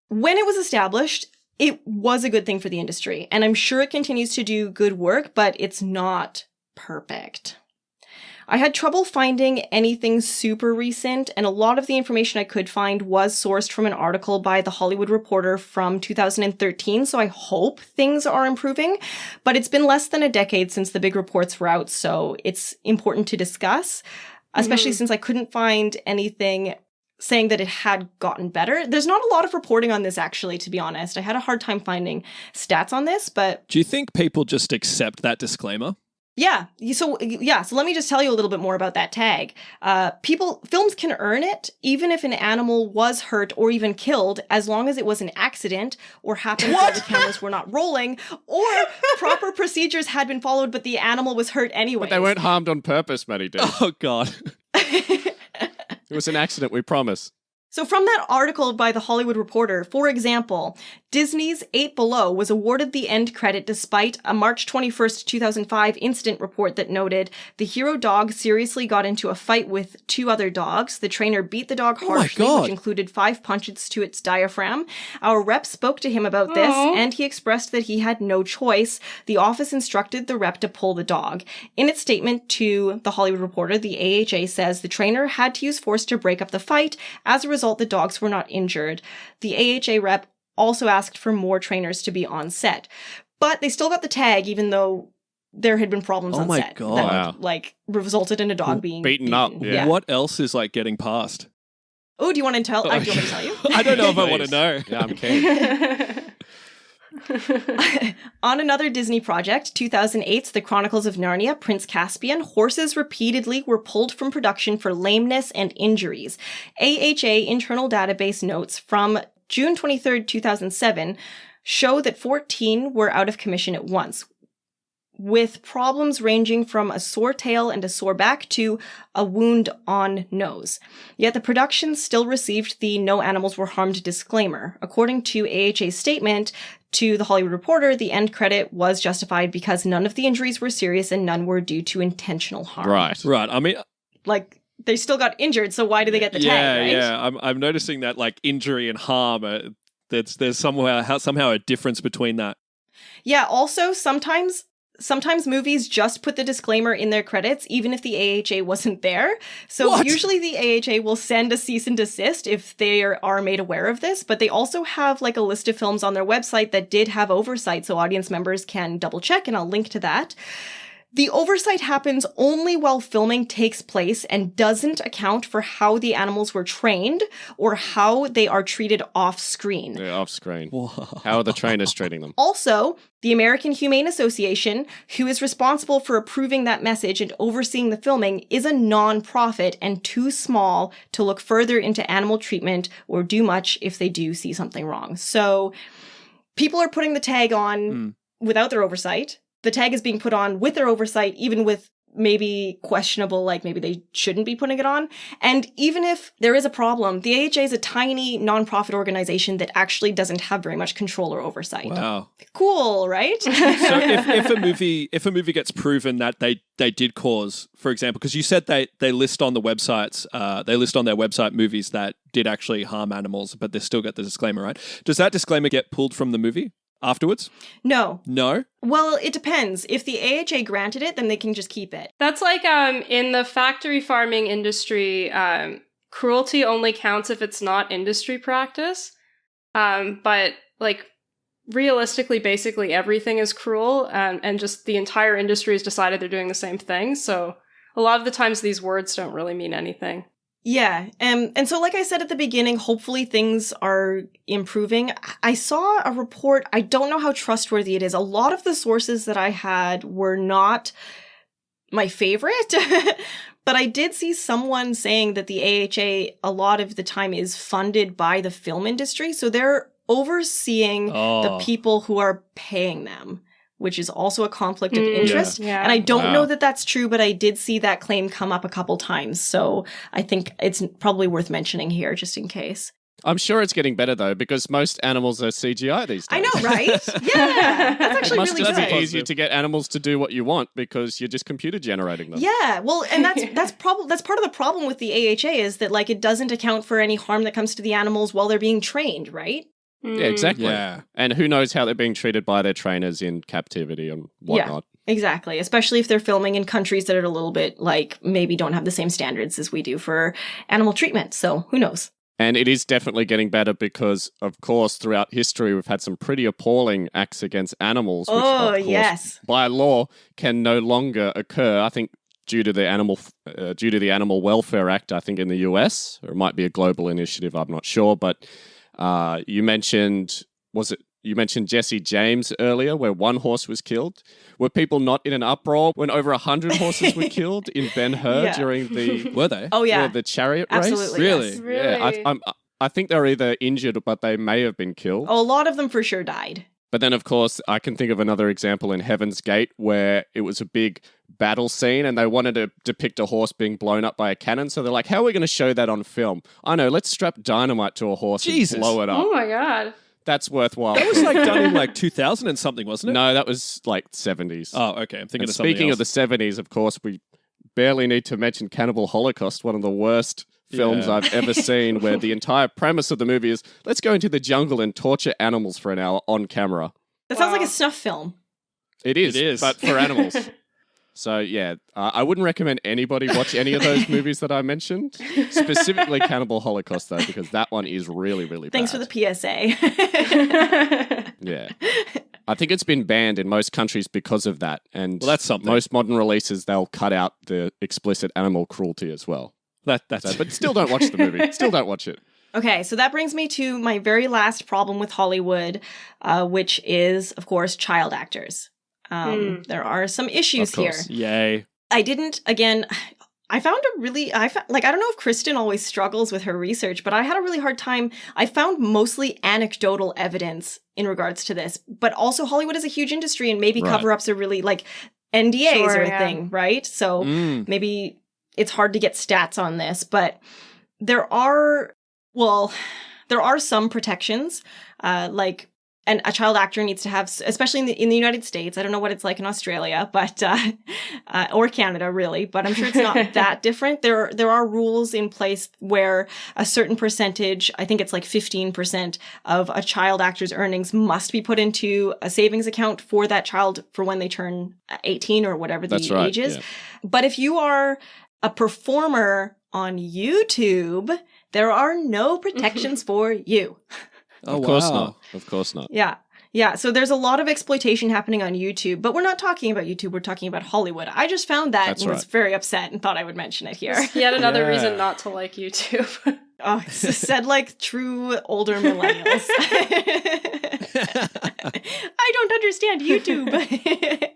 When it was established, it was a good thing for the industry, and I'm sure it continues to do good work, but it's not perfect. I had trouble finding anything super recent, and a lot of the information I could find was sourced from an article by The Hollywood Reporter from 2013, so I hope things are improving, but it's been less than a decade since the big reports were out, so it's important to discuss, especially since I couldn't find anything saying that it had gotten better. There's not a lot of reporting on this, actually, to be honest. I had a hard time finding stats on this, but Do you think people just accept that disclaimer? So let me just tell you a little bit more about that tag. Films can earn it, even if an animal was hurt or even killed, as long as it was an accident or happened while the cameras were not rolling, or proper procedures had been followed, but the animal was hurt anyway. But they weren't harmed on purpose, Matty D. Oh, God. It was an accident, we promise. So from that article by The Hollywood Reporter, for example, Disney's 8 Below was awarded the end credit despite a March 21st, 2005 incident report that noted the hero dog seriously got into a fight with 2 other dogs. The trainer beat the dog harshly, which included 5 punches to its diaphragm. Our rep spoke to him about this, and he expressed that he had no choice. The office instructed the rep to pull the dog. In its statement to The Hollywood Reporter, the AHA says the trainer had to use force to break up the fight. As a result, the dogs were not injured. The AHA rep also asked for more trainers to be on set. But they still got the tag, even though there had been problems on set. God. That, like, resulted in a dog being beaten up. Yeah. What else is, like, getting passed? Oh, do you want to tell? Do you want me to tell you? I don't know if I want to know. Yeah, I'm keen. On another Disney project, 2008's The Chronicles of Narnia, Prince Caspian, horses repeatedly were pulled from production for lameness and injuries. AHA internal database notes from June 23rd, 2007 show that 14 were out of commission at once, with problems ranging from a sore tail and a sore back to a wound on nose. Yet the production still received the no animals were harmed disclaimer. According to AHA's statement to The Hollywood Reporter, the end credit was justified because none of the injuries were serious and none were due to intentional harm. Right. I mean, like, they still got injured, so why do they get the tag, right? Yeah, I'm noticing that, like, injury and harm, there's somehow a difference between that. Yeah, also, sometimes movies just put the disclaimer in their credits, even if the AHA wasn't there. So usually the AHA will send a cease and desist if they are made aware of this, but they also have like a list of films on their website that did have oversight, so audience members can double check, and I'll link to that. The oversight happens only while filming takes place and doesn't account for how the animals were trained or how they are treated off-screen. They're off-screen. How are the trainers treating them? Also, the American Humane Association, who is responsible for approving that message and overseeing the filming, is a non-profit and too small to look further into animal treatment or do much if they do see something wrong. So people are putting the tag on without their oversight. The tag is being put on with their oversight, even with maybe questionable, like maybe they shouldn't be putting it on. And even if there is a problem, the AHA is a tiny nonprofit organization that actually doesn't have very much control or oversight. Wow. Cool, right? So if a movie gets proven that they did cause, for example, because you said they list on the websites, they list on their website movies that did actually harm animals, but they still get the disclaimer, right? Does that disclaimer get pulled from the movie afterwards? No. Well, it depends. If the AHA granted it, then they can just keep it. That's like in the factory farming industry, cruelty only counts if it's not industry practice. But like realistically, basically everything is cruel, and just the entire industry has decided they're doing the same thing. So a lot of the times these words don't really mean anything. Yeah, and so like I said at the beginning, hopefully things are improving. I saw a report, I don't know how trustworthy it is. A lot of the sources that I had were not my favorite, but I did see someone saying that the AHA a lot of the time is funded by the film industry, so they're overseeing the people who are paying them, which is also a conflict of interest. Yeah. And I don't know that that's true, but I did see that claim come up a couple times. So I think it's probably worth mentioning here just in case. I'm sure it's getting better, though, because most animals are CGI these days. I know, right? Yeah, that's actually really good. It must be easier to get animals to do what you want because you're just computer generating them. Yeah, well, and that's part of the problem with the AHA is that like it doesn't account for any harm that comes to the animals while they're being trained, right? Yeah, exactly. Yeah. And who knows how they're being treated by their trainers in captivity and whatnot. Yeah, exactly. Especially if they're filming in countries that are a little bit, like, maybe don't have the same standards as we do for animal treatment. So who knows? And it is definitely getting better because, of course, throughout history, we've had some pretty appalling acts against animals, which, of course, by law, can no longer occur. I think due to the Animal Welfare Act, I think in the US, or it might be a global initiative, I'm not sure, but you mentioned Jesse James earlier, where one horse was killed. Were people not in an uproar when over 100 horses were killed in Ben-Hur during the... Were they? Oh, yeah. The chariot Absolutely, race? Really? Yes. Really? Yeah, I think they were either injured, but they may have been killed. Oh, a lot of them for sure died. But then, of course, I can think of another example in Heaven's Gate where it was a big battle scene and they wanted to depict a horse being blown up by a cannon. So they're like, how are we going to show that on film? I know, let's strap dynamite to a horse and blow it up. Oh my God. That's worthwhile. That was like done in like 2000 and something, wasn't it? No, that was like 70s. Oh, okay. I'm thinking And of something speaking else. of the 70s, of course, we barely need to mention Cannibal Holocaust, one of the worst films I've ever seen, where the entire premise of the movie is, let's go into the jungle and torture animals for an hour on camera. That sounds like a snuff film. It is, It is. but for animals. So, yeah, I wouldn't recommend anybody watch any of those movies that I mentioned, specifically Cannibal Holocaust, though, because that one is really, really Thanks bad. for the PSA. Yeah. I think it's been banned in most countries because of that. And Well, that's something. most modern releases, they'll cut out the explicit animal cruelty as well. That's So, but still don't watch the movie. Still don't watch it. Okay, so that brings me to my very last problem with Hollywood, which is, of course, child actors. There are some issues Of here. course. Yay. I didn't, again, I don't know if Kristen always struggles with her research, but I had a really hard time. I found mostly anecdotal evidence in regards to this, but also Hollywood is a huge industry and maybe Right. cover-ups are really, like, NDAs Sure, are a yeah. thing, right? So maybe it's hard to get stats on this, but there are some protections, and a child actor needs to have, especially in the United States. I don't know what it's like in Australia, but or Canada, really. But I'm sure it's not that different. There are rules in place where a certain percentage, I think it's like 15% of a child actor's earnings must be put into a savings account for that child for when they turn 18 or whatever the That's right, age is. yeah. But if you are a performer on YouTube, there are no protections for you. Oh, Of course wow. not. Of course not. Yeah. Yeah. So there's a lot of exploitation happening on YouTube, but we're not talking about YouTube. We're talking about Hollywood. I just found that That's and was right. very upset and thought I would mention it here. Yet another Yeah. reason not to like YouTube. Oh, it's said like true older millennials. I don't understand YouTube.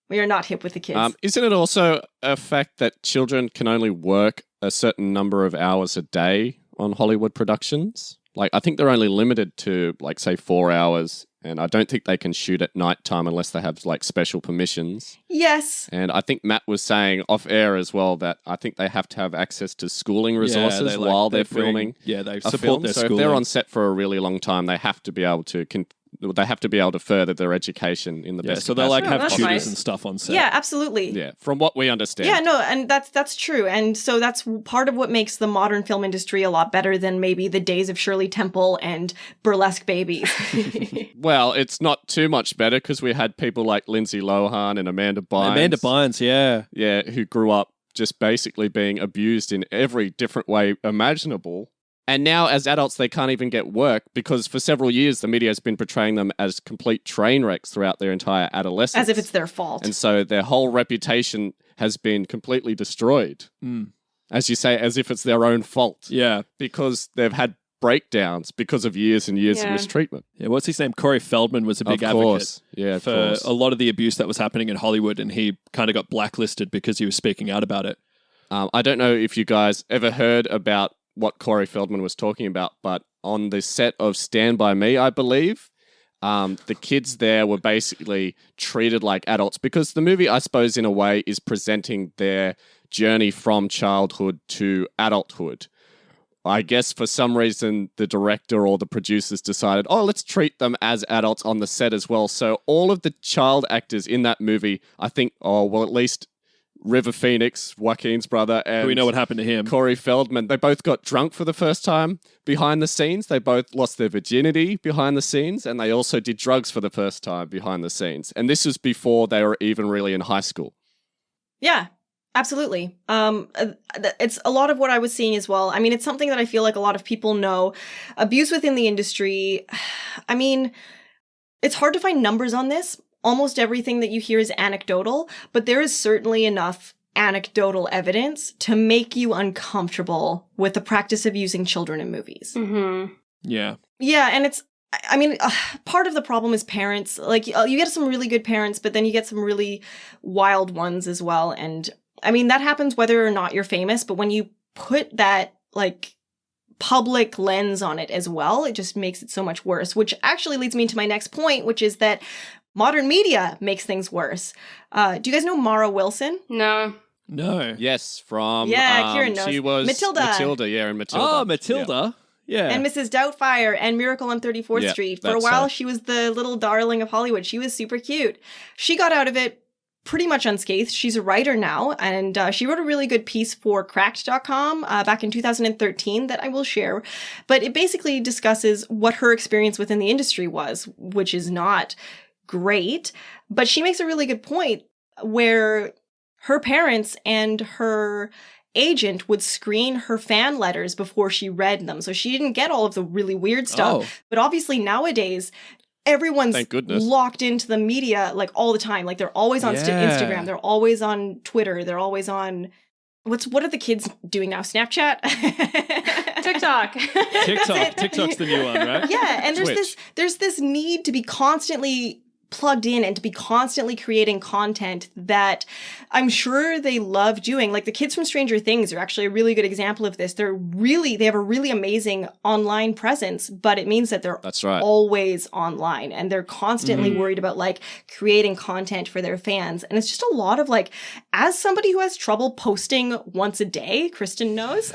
We are not hip with the kids. Isn't it also a fact that children can only work a certain number of hours a day on Hollywood productions? Like, I think they're only limited to, like, say, 4 hours, and I don't think they can shoot at nighttime unless they have, like, special permissions. Yes. And I think Matt was saying off air as well that I think they have to have access to schooling resources they, like, while they they're bring- filming. Yeah, they a support film. their So schooling. if they're on set for a really long time, they have to be able to further their education in the Yeah, best so they'll like Oh, have that's tutors nice. and stuff on set. Yeah, absolutely. Yeah, from what we understand. Yeah, no, and that's true. And so that's part of what makes the modern film industry a lot better than maybe the days of Shirley Temple and burlesque babies. Well, it's not too much better because we had people like Lindsay Lohan and Amanda Bynes. Amanda Bynes, yeah. Yeah, who grew up just basically being abused in every different way imaginable. And now, as adults, they can't even get work because for several years, the media has been portraying them as complete train wrecks throughout their entire adolescence. As if it's their fault. And so their whole reputation has been completely destroyed. As you say, as if it's their own fault. Yeah. Because they've had breakdowns because of years and years of Yeah. mistreatment. Yeah, what's his name? Corey Feldman was a big Of advocate course. Yeah, of for course. a lot of the abuse that was happening in Hollywood, and he kind of got blacklisted because he was speaking out about it. I don't know if you guys ever heard about what Corey Feldman was talking about, but on the set of Stand By Me, I believe, the kids there were basically treated like adults because the movie, I suppose, in a way, is presenting their journey from childhood to adulthood. I guess for some reason, the director or the producers decided, let's treat them as adults on the set as well. So all of the child actors in that movie, I think, at least River Phoenix, Joaquin's brother, and We know what happened to him. Corey Feldman, they both got drunk for the first time behind the scenes. They both lost their virginity behind the scenes, and they also did drugs for the first time behind the scenes. And this was before they were even really in high school. Yeah, absolutely. It's a lot of what I was seeing as well. I mean, it's something that I feel like a lot of people know. Abuse within the industry, I mean, it's hard to find numbers on this. Almost everything that you hear is anecdotal, but there is certainly enough anecdotal evidence to make you uncomfortable with the practice of using children in movies. Mm-hmm. Yeah. Yeah, and I mean, part of the problem is parents. Like, you get some really good parents, but then you get some really wild ones as well. And I mean, that happens whether or not you're famous, but when you put that, like, public lens on it as well, it just makes it so much worse, which actually leads me to my next point, which is that modern media makes things worse. Do you guys know Mara Wilson? No. No. Yes, from Kieran knows. she was Matilda. in Matilda. Oh, Matilda. Yeah. And Mrs. Doubtfire and Miracle on 34th Yeah, Street. For a that's while, her. she was the little darling of Hollywood. She was super cute. She got out of it pretty much unscathed. She's a writer now, and she wrote a really good piece for Cracked.com back in 2013 that I will share. But it basically discusses what her experience within the industry was, which is not great. But she makes a really good point where her parents and her agent would screen her fan letters before she read them. So she didn't get all of the really weird stuff. Oh. But obviously nowadays, everyone's Thank goodness. locked into the media like all the time. Like they're always on Yeah. Instagram. They're always on Twitter. They're always on what are the kids doing now? Snapchat? TikTok. TikTok's the new one, right? Yeah, and Twitch. there's this need to be constantly plugged in and to be constantly creating content that I'm sure they love doing. Like the kids from Stranger Things are actually a really good example of this. They have a really amazing online presence, but it means that they're That's right. always online and they're constantly worried about like creating content for their fans. And it's just a lot of like, as somebody who has trouble posting once a day, Kristen knows,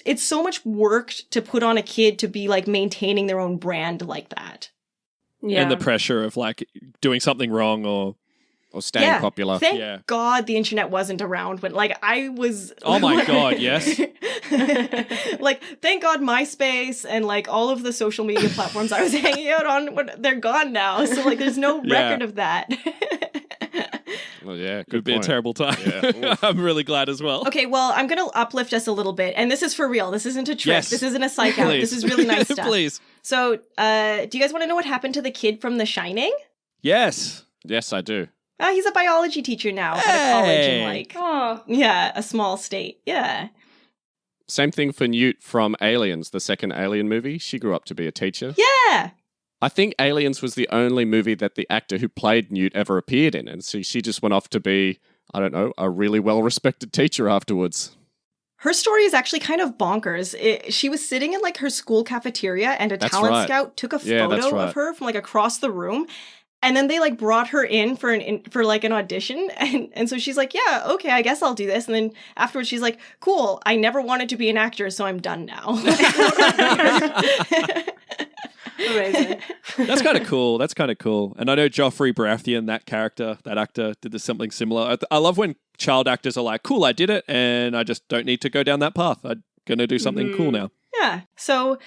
it's so much work to put on a kid to be like maintaining their own brand like that. Yeah. And the pressure of like doing something wrong or staying popular. Thank Yeah. God the internet wasn't around when like I was. Oh my God, yes. Like, thank God MySpace and like all of the social media platforms I was hanging out on, they're gone now. So like there's no Yeah. record of that. Well, yeah, It good would be a point. terrible time. Yeah. I'm really glad as well. Okay, well, I'm going to uplift us a little bit. And this is for real. This isn't a trick. Yes. This isn't a psych out. Please. This is really nice stuff. Please. So, do you guys want to know what happened to the kid from The Shining? Yes. Yes, I do. He's a biology teacher now at a college in Hey. like, Oh. yeah, a small state. Yeah. Same thing for Newt from Aliens, the second Alien movie. She grew up to be a teacher. Yeah. I think Aliens was the only movie that the actor who played Newt ever appeared in. And so she just went off to be, I don't know, a really well-respected teacher afterwards. Her story is actually kind of bonkers. She was sitting in like her school cafeteria and a That's talent right. scout took a Yeah, that's photo right. of her from like across the room. And then they like brought her in for like an audition. And so she's like, yeah, okay, I guess I'll do this. And then afterwards she's like, cool, I never wanted to be an actor, so I'm done now. Amazing. That's kind of cool. That's kind of cool. And I know Joffrey Baratheon, that actor, did something similar. I love when child actors are like, cool, I did it, and I just don't need to go down that path. I'm going to do something cool now. Yeah. So,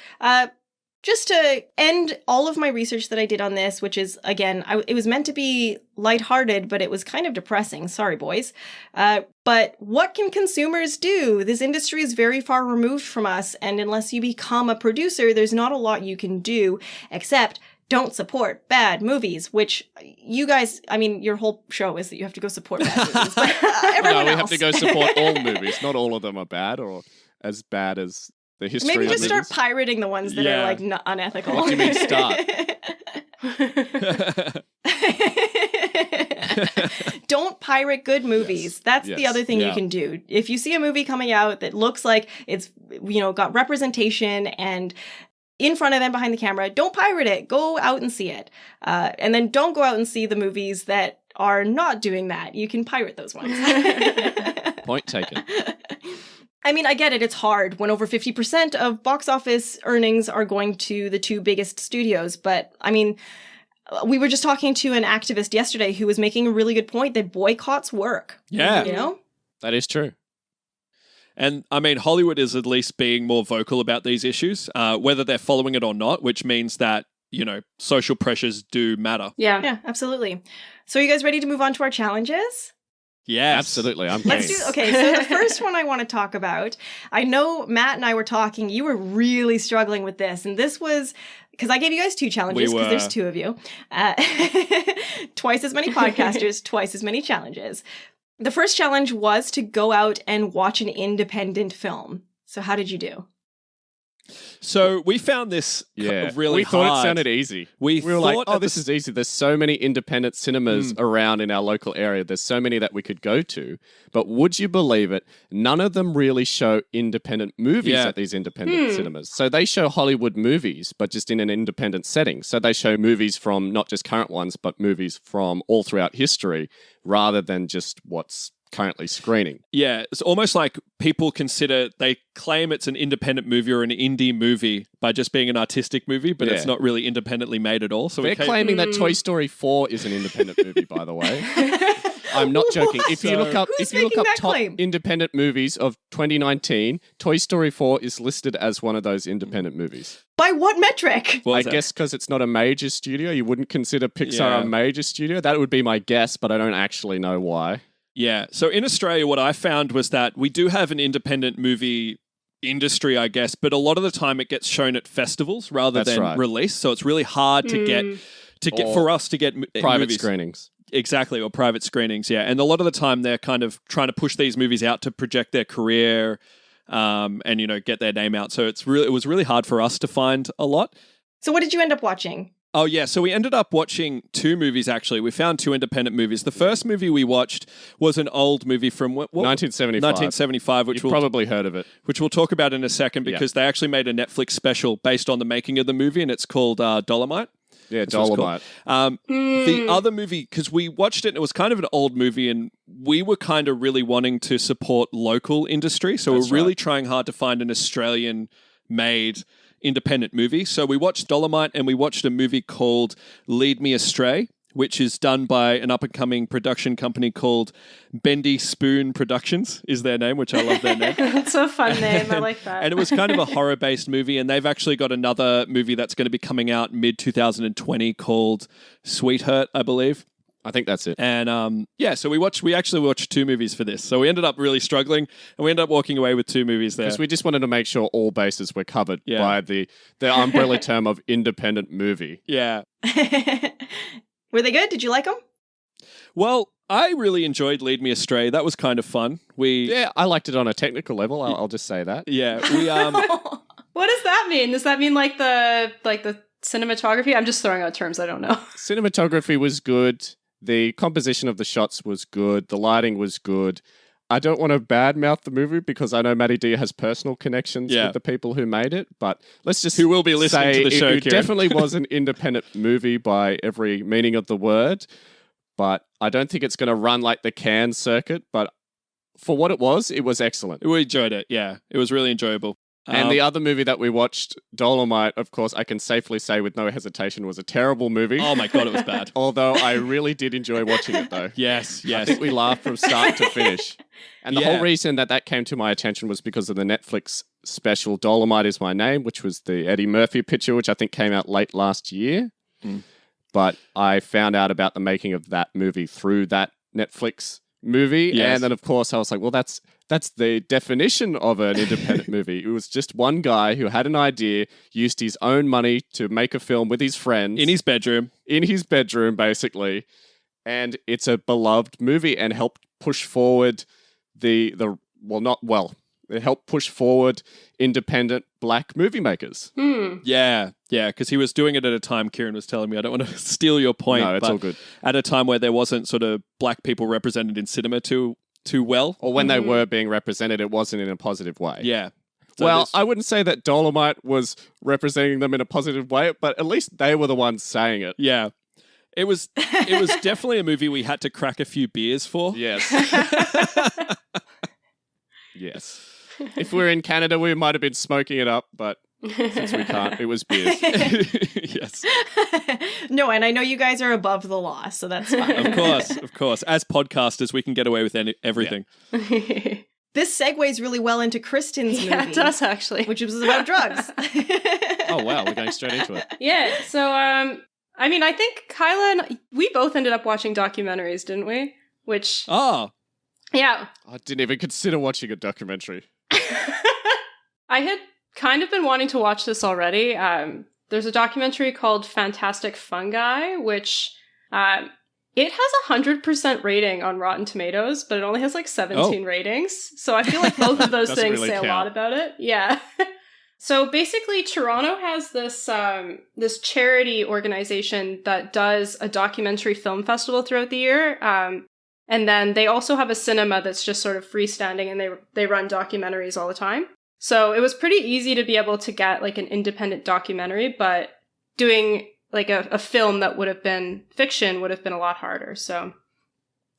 just to end all of my research that I did on this, which is, again, it was meant to be lighthearted, but it was kind of depressing. Sorry, boys. But what can consumers do? This industry is very far removed from us, and unless you become a producer, there's not a lot you can do, except don't support bad movies, which you guys, I mean, your whole show is that you have to go support bad movies, but everyone No, we else. have to go support all movies. Not all of them are bad or as bad as the history Maybe of just start movies. pirating the ones that are Yeah. like unethical. What do you mean start? Don't pirate good movies. Yes. That's the Yes. other thing you Yeah. can do. If you see a movie coming out that looks like it's, got representation and in front of and behind the camera, don't pirate it. Go out and see it. And then don't go out and see the movies that are not doing that. You can pirate those ones. Point taken. I mean, I get it. It's hard when over 50% of box office earnings are going to the two biggest studios. But I mean, we were just talking to an activist yesterday who was making a really good point that boycotts work. Yeah. You know? That is true. And I mean, Hollywood is at least being more vocal about these issues, whether they're following it or not, which means that, social pressures do matter. Yeah. Yeah, absolutely. So are you guys ready to move on to our challenges? Yes. Absolutely. I'm Let's keen. do. Okay, so the first one I want to talk about, I know Matt and I were talking, you were really struggling with this, and this was, because I gave you guys two challenges, We because there's were. two of you. Twice as many podcasters, twice as many challenges. The first challenge was to go out and watch an independent film. So how did you do? So we found this really we thought hard. it sounded easy. We were like, thought oh, this is easy. There's so many independent cinemas around in our local area. There's so many that we could go to. But would you believe it? None of them really show independent movies at these independent cinemas. So they show Hollywood movies, but just in an independent setting. So they show movies from not just current ones, but movies from all throughout history, rather than just what's currently screening. Yeah, it's almost like people they claim it's an independent movie or an indie movie by just being an artistic movie, but it's not really independently made at all. So they're claiming that Toy Story 4 is an independent movie, by the way. I'm not joking. If you look up top independent movies of 2019, Toy Story 4 is listed as one of those independent movies. By what metric? I guess because it's not a major studio. You wouldn't consider Pixar a major studio. That would be my guess, but I don't actually know why. Yeah. So in Australia, what I found was that we do have an independent movie industry, I guess, but a lot of the time it gets shown at festivals rather than released. So it's really hard to get for us to get private movies. Screenings. Exactly, or private screenings, yeah. And a lot of the time they're kind of trying to push these movies out to project their career and, get their name out. So it was really hard for us to find a lot. So what did you end up watching? Oh, yeah. So we ended up watching 2 movies, actually. We found 2 independent movies. The first movie we watched was an old movie from 1975. 1975, which You've probably heard of it. Which we'll talk about in a second because they actually made a Netflix special based on the making of the movie, and it's called Dolomite. Yeah, Dolomite. The other movie, because we watched it and it was kind of an old movie and we were kind of really wanting to support local industry. So we're really trying hard to find an Australian-made independent movie. So we watched Dolomite and we watched a movie called Lead Me Astray, which is done by an up-and-coming production company called Bendy Spoon Productions, is their name, which I love their name. That's a fun name. I like that. And it was kind of a horror-based movie, and they've actually got another movie that's going to be coming out mid-2020 called Sweetheart, I believe. I think that's it. And so we actually watched 2 movies for this. So we ended up really struggling, and we ended up walking away with 2 movies there. Because we just wanted to make sure all bases were covered by the umbrella term of independent movie. Yeah. Were they good? Did you like them? Well, I really enjoyed Lead Me Astray. That was kind of fun. I liked it on a technical level. I'll just say that. Yeah, we What does that mean? Does that mean like the cinematography? I'm just throwing out terms I don't know. Cinematography was good. The composition of the shots was good. The lighting was good. I don't want to badmouth the movie because I know Matty D has personal connections with the people who made it, but let's just who will be listening to the show, it Kieran. definitely was an independent movie by every meaning of the word, but I don't think it's going to run like the Cannes circuit, but for what it was excellent. We enjoyed it, yeah. It was really enjoyable. And the other movie that we watched, Dolomite, of course, I can safely say with no hesitation, was a terrible movie. Oh my God, it was bad. Although I really did enjoy watching it, though. Yes. I think we laughed from start to finish. And the whole reason that came to my attention was because of the Netflix special Dolomite Is My Name, which was the Eddie Murphy picture, which I think came out late last year. But I found out about the making of that movie through that Netflix movie. Yes. And then, of course, I was like, well, that's the definition of an independent movie. It was just one guy who had an idea, used his own money to make a film with his friends. In his bedroom, basically. And it's a beloved movie and helped push forward it helped push forward independent black movie makers. Yeah, because he was doing it at a time, Kieran was telling me, I don't want to steal your point. No, it's all good. At a time where there wasn't sort of black people represented in cinema too well. Or when they were being represented, it wasn't in a positive way. Yeah. So I wouldn't say that Dolomite was representing them in a positive way, but at least they were the ones saying it. Yeah. It was definitely a movie we had to crack a few beers for. Yes. Yes. If we were in Canada, we might have been smoking it up, but since we can't, it was beers. Yes. No, and I know you guys are above the law, so that's fine. Of course. As podcasters, we can get away with everything. Yeah. This segues really well into Kristen's movie. Yeah, it does actually. Which was about drugs. Oh, wow. We're going straight into it. Yeah. So, I think Kyla and we both ended up watching documentaries, didn't we? Which... Oh. Yeah. I didn't even consider watching a documentary. I had kind of been wanting to watch this already. There's a documentary called Fantastic Fungi, which it has 100% rating on Rotten Tomatoes, but it only has like 17 ratings. So I feel like both of those things really say count. a lot about it. Yeah. So basically, Toronto has this this charity organization that does a documentary film festival throughout the year. And then they also have a cinema that's just sort of freestanding, and they run documentaries all the time. So it was pretty easy to be able to get like an independent documentary, but doing like a film that would have been fiction would have been a lot harder. So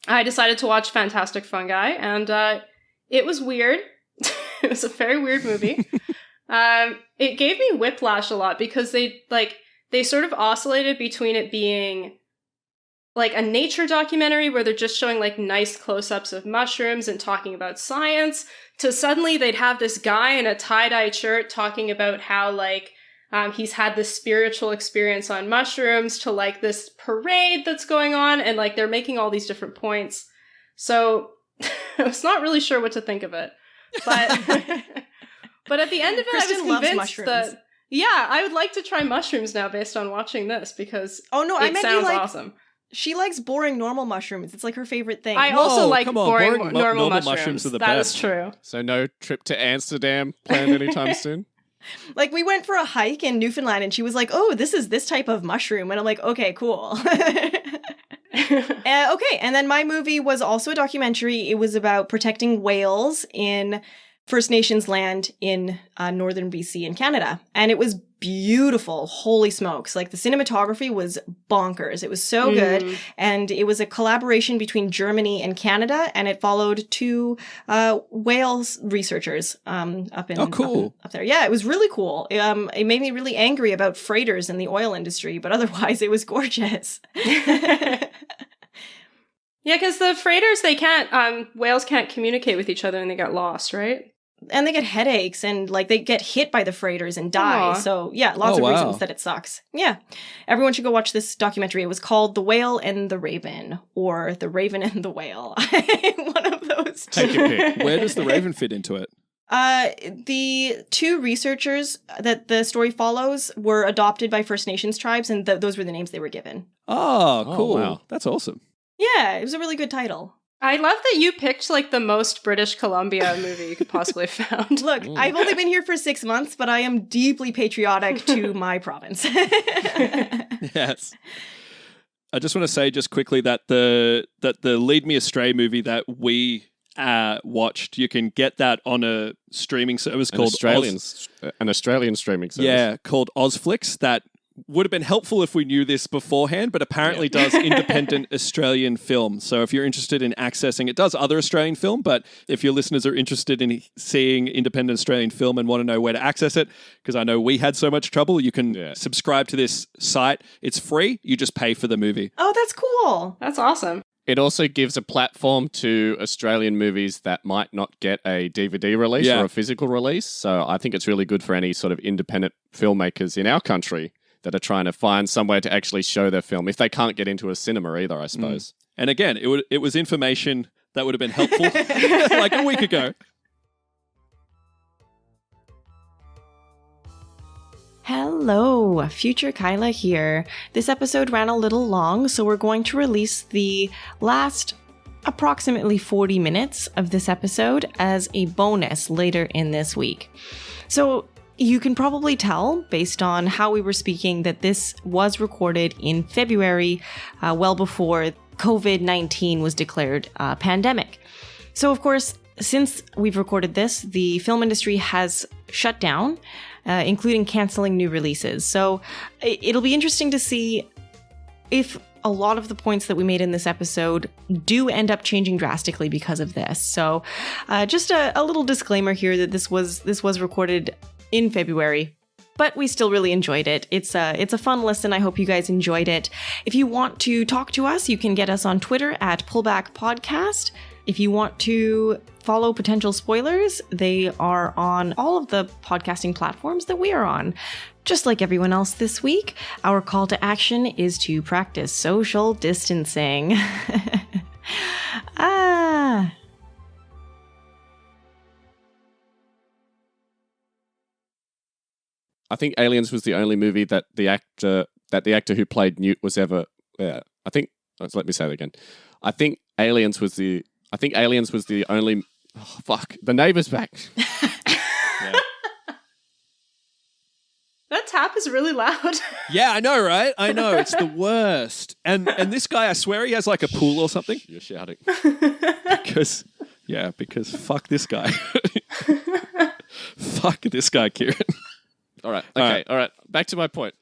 I decided to watch Fantastic Fungi, and it was weird. It was a very weird movie. It gave me whiplash a lot because they sort of oscillated between it being like a nature documentary where they're just showing like nice close-ups of mushrooms and talking about science, to suddenly they'd have this guy in a tie-dye shirt talking about how like he's had this spiritual experience on mushrooms, to like this parade that's going on, and like they're making all these different points. So I was not really sure what to think of it. But but at the end of it, Kristen I was loves convinced mushrooms. that I would like to try mushrooms now based on watching this, because Oh no, I it meant sounds you like awesome. she likes boring normal mushrooms. It's like her favorite thing. I also Whoa, like come on, boring boring normal normal mushrooms. mushrooms are the That best. is true. So no trip to Amsterdam planned anytime soon? Like, we went for a hike in Newfoundland and she was like, oh, this is this type of mushroom. And I'm like, okay, cool. Okay, and then my movie was also a documentary. It was about protecting whales in First Nations land in northern BC in Canada. And it was beautiful. Holy smokes. Like, the cinematography was bonkers. It was so good. And it was a collaboration between Germany and Canada, and it followed two whales researchers up in Oh, cool. up there. Yeah, it was really cool. It made me really angry about freighters in the oil industry, but otherwise it was gorgeous. Yeah, because the freighters, they can't, whales can't communicate with each other and they get lost, right? And they get headaches, and like they get hit by the freighters and die. Aw. So yeah, lots Oh, of wow. reasons that it sucks. Yeah. Everyone should go watch this documentary. It was called The Whale and the Raven, or The Raven and the Whale. One of those two. Take your pick. Where does the raven fit into it? The two researchers that the story follows were adopted by First Nations tribes, and those were the names they were given. Oh, Oh, cool. wow. That's awesome. Yeah, it was a really good title. I love that you picked like the most British Columbia movie you could possibly have found. Look, I've only been here for 6 months, but I am deeply patriotic to my province. Yes. I just want to say just quickly that the Lead Me Astray movie that we watched, you can get that on a streaming service An called Australian streaming service. Yeah, called Ozflix. That would have been helpful if we knew this beforehand, but apparently does independent Australian film. So if you're interested in accessing, it does other Australian film, but if your listeners are interested in seeing independent Australian film and want to know where to access it, because I know we had so much trouble, you can subscribe to this site. It's free. You just pay for the movie. Oh, that's cool. That's awesome. It also gives a platform to Australian movies that might not get a DVD release Yeah. or a physical release. So I think it's really good for any sort of independent filmmakers in our country that are trying to find somewhere to actually show their film, if they can't get into a cinema either, I suppose. And again, it was information that would have been helpful like a week ago. Hello, future Kyla here. This episode ran a little long, so we're going to release the last approximately 40 minutes of this episode as a bonus later in this week. So you can probably tell, based on how we were speaking, that this was recorded in February, well before COVID-19 was declared a pandemic. So, of course, since we've recorded this, the film industry has shut down, including canceling new releases. So it'll be interesting to see if a lot of the points that we made in this episode do end up changing drastically because of this. So just a little disclaimer here that this was recorded in February, but we still really enjoyed it. It's a fun listen. I hope you guys enjoyed it. If you want to talk to us, you can get us on Twitter at Pullback Podcast. If you want to follow potential spoilers, they are on all of the podcasting platforms that we are on. Just like everyone else this week, our call to action is to practice social distancing. I think Aliens was the only movie that the actor who played Newt was ever. Yeah, I think. Let me say that again. I think Aliens was the only. Oh, fuck, the neighbor's back. Yeah. tap is really loud. Yeah, I know, right? I know, it's the worst. And this guy, I swear he has like a pool or something. You're shouting. Because fuck this guy. Fuck this guy, Kieran. All right. Okay. All right. Back to my point.